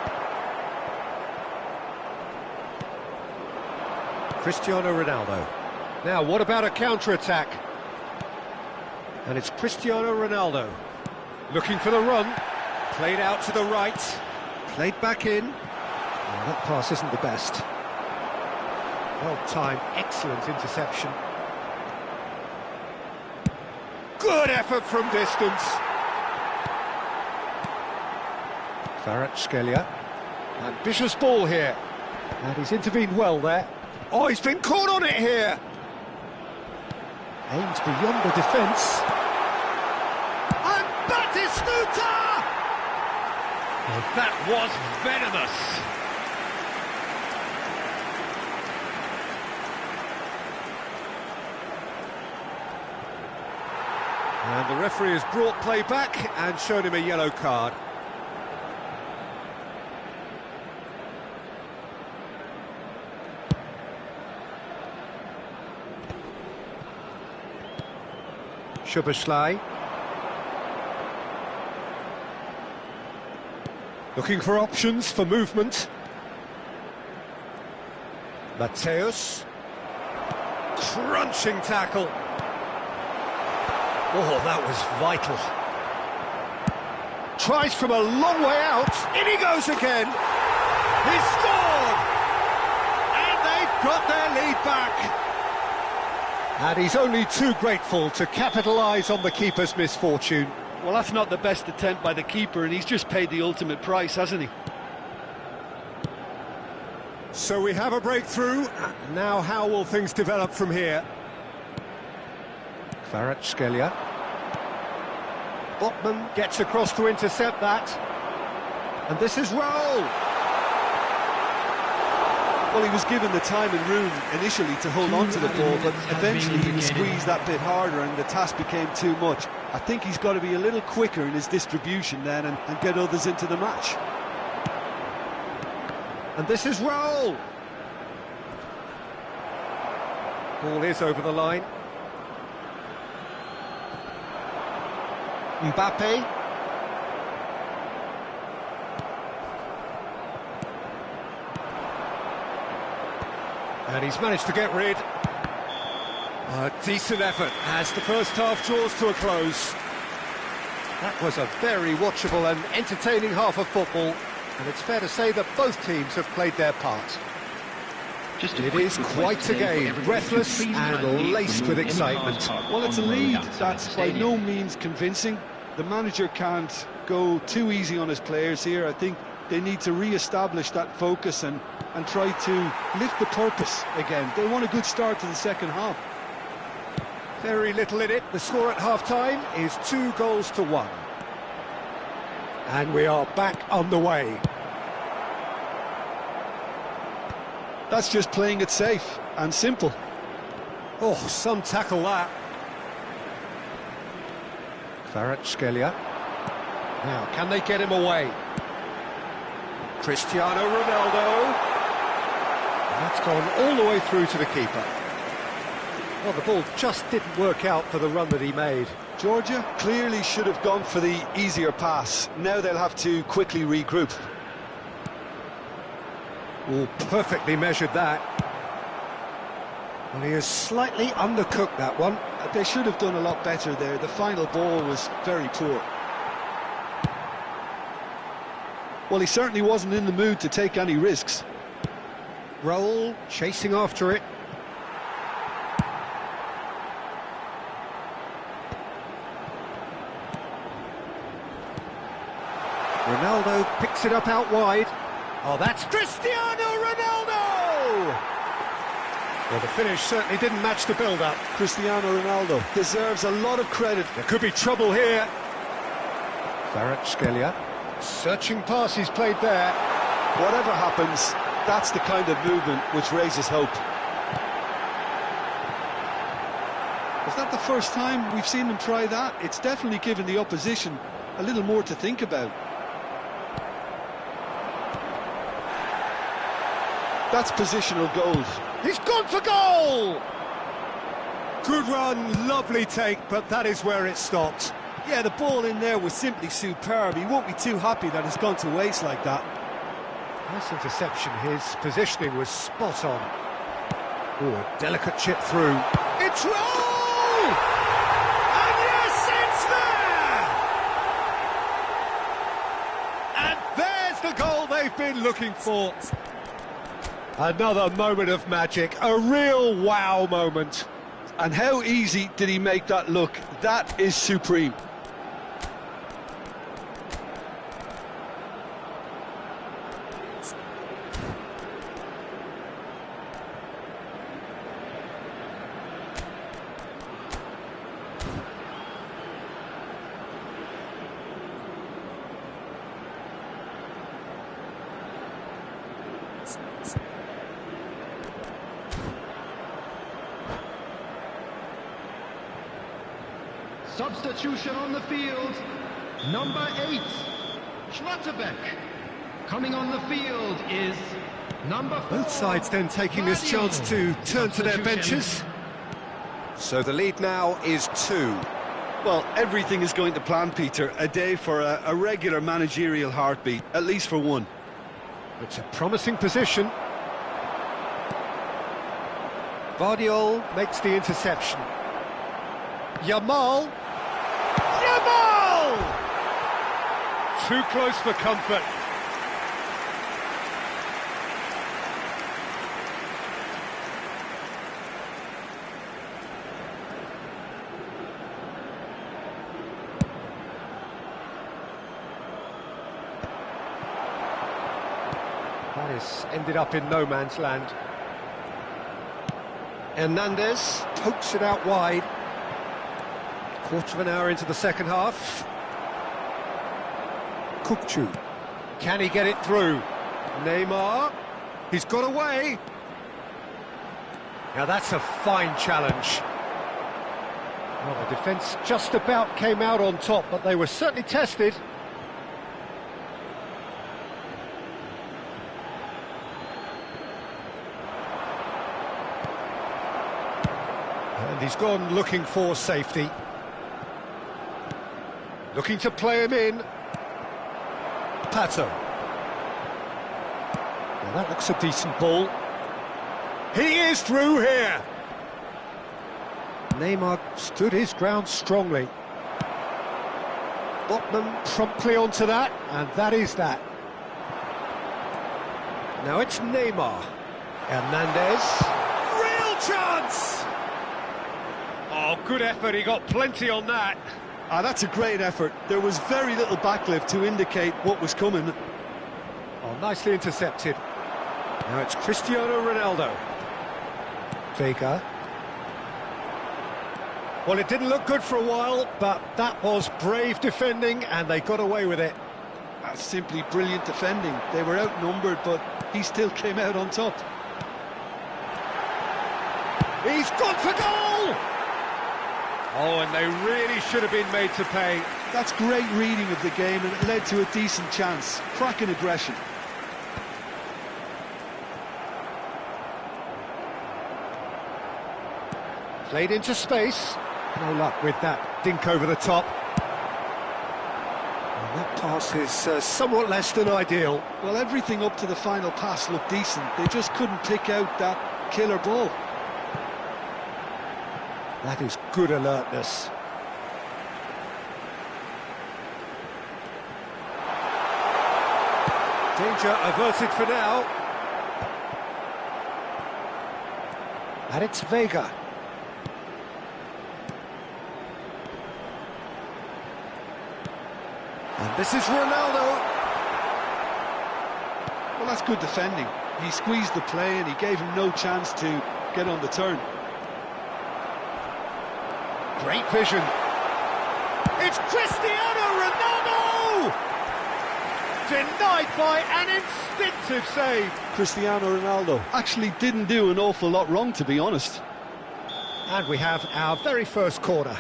Cristiano Ronaldo. Now, what about a counter-attack? And it's Cristiano Ronaldo. Looking for the run. Played out to the right. Played back in. Oh, that pass isn't the best. Well timed, excellent interception. Good effort from distance. Kvaratskhelia. Ambitious ball here. And he's intervened well there. Oh, he's been caught on it here. Aims beyond the defence. And Batistuta! Oh, that was venomous. And the referee has brought play back and shown him a yellow card. Szoboszlai. Looking for options for movement. Mateus. Crunching tackle. Oh, that was vital. Tries from a long way out. In he goes again. He's scored! And they've got their lead back. And he's only too grateful to capitalise on the keeper's misfortune. Well, that's not the best attempt by the keeper, and he's just paid the ultimate price, hasn't he? So we have a breakthrough. Now how will things develop from here? Kvaratskhelia. Botman gets across to intercept that. And this is Raul. Well, he was given the time and room initially to hold on to the ball, but eventually he squeezed that bit harder and the task became too much. I think he's got to be a little quicker in his distribution then and get others into the match. And this is Raul. Ball is over the line. Mbappe. And he's managed to get rid. A decent effort as the first half draws to a close. That was a very watchable and entertaining half of football, and it's fair to say that both teams have played their part. It is quite a game, breathless and laced with excitement. Well, it's a lead that's by no means convincing. The manager can't go too easy on his players here. I think they need to re-establish that focus and try to lift the purpose again. They want a good start to the second half. Very little in it. The score at half-time is 2-1. And we are back on the way. That's just playing it safe and simple. Oh, some tackle that. Kvaratskhelia. Now, can they get him away? Cristiano Ronaldo. That's gone all the way through to the keeper. Well, the ball just didn't work out for the run that he made. Georgia clearly should have gone for the easier pass. Now they'll have to quickly regroup. Oh, perfectly measured that. Well, he has slightly undercooked that one, They should have done a lot better there. The final ball was very poor. Well, he certainly wasn't in the mood to take any risks. Roll, chasing after it. Ronaldo picks it up out wide. Oh, that's Cristiano Ronaldo! Well, the finish certainly didn't match the build-up. Cristiano Ronaldo deserves a lot of credit. There could be trouble here. Kvaratskhelia. Searching pass he's played there. Whatever happens, that's the kind of movement which raises hope. Is that the first time we've seen them try that? It's definitely given the opposition a little more to think about. That's positional goals. He's gone for goal! Good run, lovely take, but that is where it stopped. Yeah, the ball in there was simply superb. He won't be too happy that it's gone to waste like that. Nice interception. His positioning was spot on. Oh, a delicate chip through. It's roll! And yes, it's there! And there's the goal they've been looking for. Another moment of magic, a real wow moment. And how easy did he make that look? That is supreme. Substitution on the field, number 8, Schlotterbeck. Coming on the field is number 4. Both sides then taking this chance to turn to their benches. So the lead now is 2. Well, everything is going to plan, Peter. A day for a regular managerial heartbeat, at least for one. It's a promising position. Vardiol makes the interception. Yamal! Too close for comfort. That has ended up in no man's land. Hernandez pokes it out wide. Quarter of an hour into the second half. Kukçu. Can he get it through? Neymar. He's got away. Now that's a fine challenge. Well, the defence just about came out on top, but they were certainly tested. And he's gone looking for safety. Looking to play him in. Pato. Well, that looks a decent ball. He is through here. Neymar stood his ground strongly. Botman promptly onto that, and that is that. Now it's Neymar. Hernandez. Real chance! Oh, good effort, he got plenty on that. Ah, that's a great effort. There was very little backlift to indicate what was coming. Oh, nicely intercepted. Now it's Cristiano Ronaldo. Vega. Well, it didn't look good for a while, but that was brave defending, and they got away with it. That's simply brilliant defending. They were outnumbered, but he still came out on top. He's gone for goal! Oh, and they really should have been made to pay. That's great reading of the game, and it led to a decent chance. Cracking aggression. Played into space. No luck with that dink over the top. And that pass is somewhat less than ideal. Well, everything up to the final pass looked decent. They just couldn't pick out that killer ball. That is good alertness. Danger averted for now. And it's Vega. And this is Ronaldo. Well, that's good defending. He squeezed the play and he gave him no chance to get on the turn. Great vision. It's Cristiano Ronaldo! Denied by an instinctive save. Cristiano Ronaldo actually didn't do an awful lot wrong, to be honest. And we have our very first corner.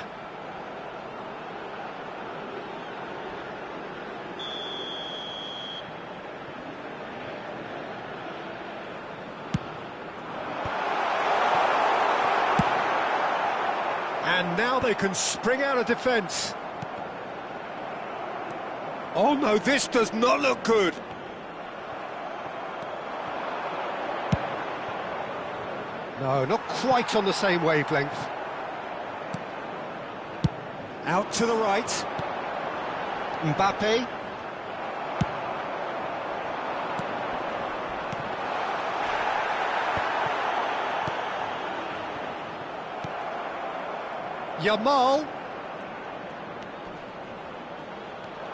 And now they can spring out of defence. Oh no, this does not look good. No, not quite on the same wavelength. Out to the right. Mbappe. Yamal.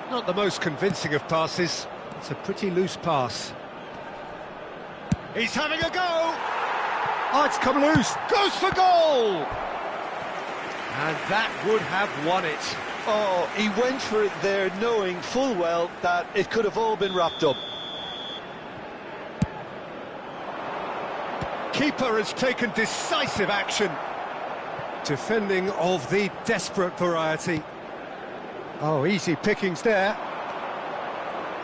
Not the most convincing of passes. It's a pretty loose pass. He's having a go! Oh, it's come loose. Goes for goal! And that would have won it. Oh, he went for it there, knowing full well that it could have all been wrapped up. Keeper has taken decisive action. Defending of the desperate variety. Oh, easy pickings there.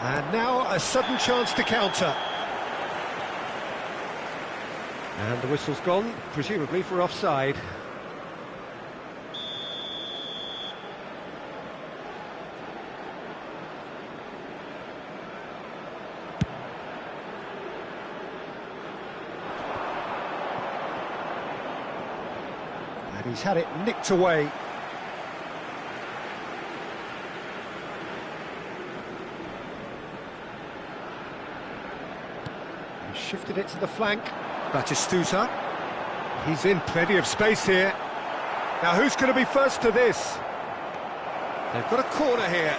And now a sudden chance to counter. And the whistle's gone, presumably for offside. And he's had it nicked away. He shifted it to the flank. Batistuta. He's in plenty of space here. Now who's going to be first to this? They've got a corner here.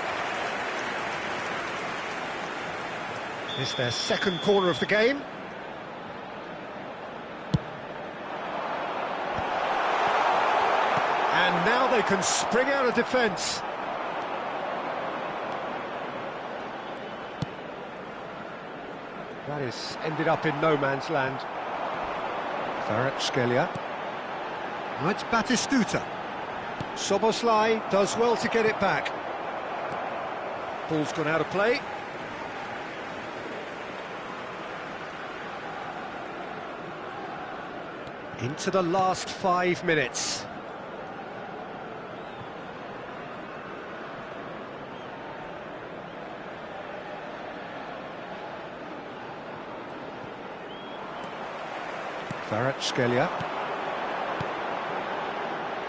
It's their second corner of the game. And now they can spring out of defence. That is ended up in no man's land. Kvaratskhelia. Now it's Batistuta. Soboslai does well to get it back. Ball's gone out of play. Into the last 5 minutes. Kvaratskhelia.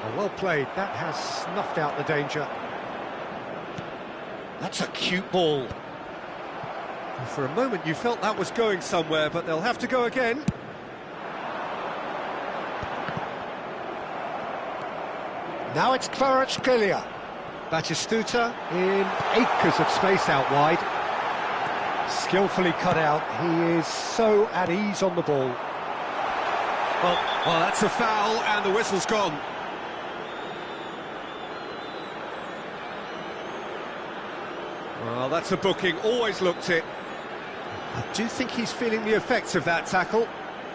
Oh, well played. That has snuffed out the danger. That's a cute ball. And for a moment you felt that was going somewhere, but they'll have to go again. Now it's Kvaratskhelia. Batistuta in acres of space out wide. Skillfully cut out. He is so at ease on the ball. Well, that's a foul, and the whistle's gone. Well, that's a booking, always looked it. I do think he's feeling the effects of that tackle.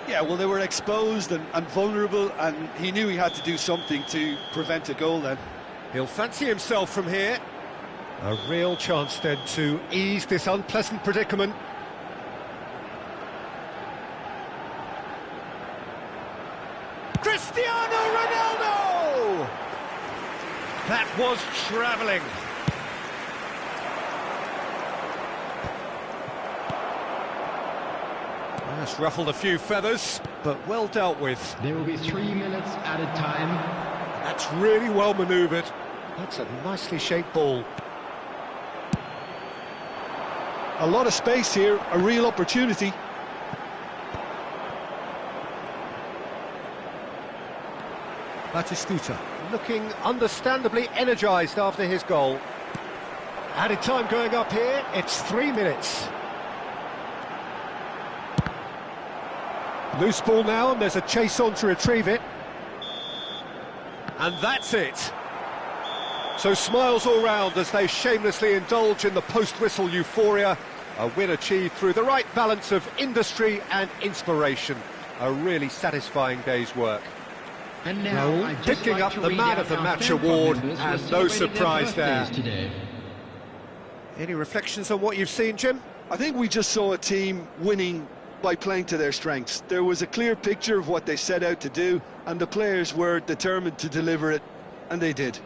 Yeah, well, they were exposed and vulnerable, and he knew he had to do something to prevent a goal then. He'll fancy himself from here. A real chance then to ease this unpleasant predicament. Cristiano Ronaldo! That was travelling. That's ruffled a few feathers, but well dealt with. There will be 3 minutes added time. That's really well manoeuvred. That's a nicely shaped ball. A lot of space here, a real opportunity. Batistuta looking understandably energised after his goal. Added time going up here, it's 3 minutes. Loose ball now, and there's a chase on to retrieve it. And that's it. So smiles all round as they shamelessly indulge in the post-whistle euphoria. A win achieved through the right balance of industry and inspiration. A really satisfying day's work. And now, Raul I'd just picking like up to the read man out of the our match fan club award, members who are and no celebrating their surprise there. birthdays today. Any reflections on what you've seen, Jim? I think we just saw a team winning by playing to their strengths. There was a clear picture of what they set out to do, and the players were determined to deliver it, and they did.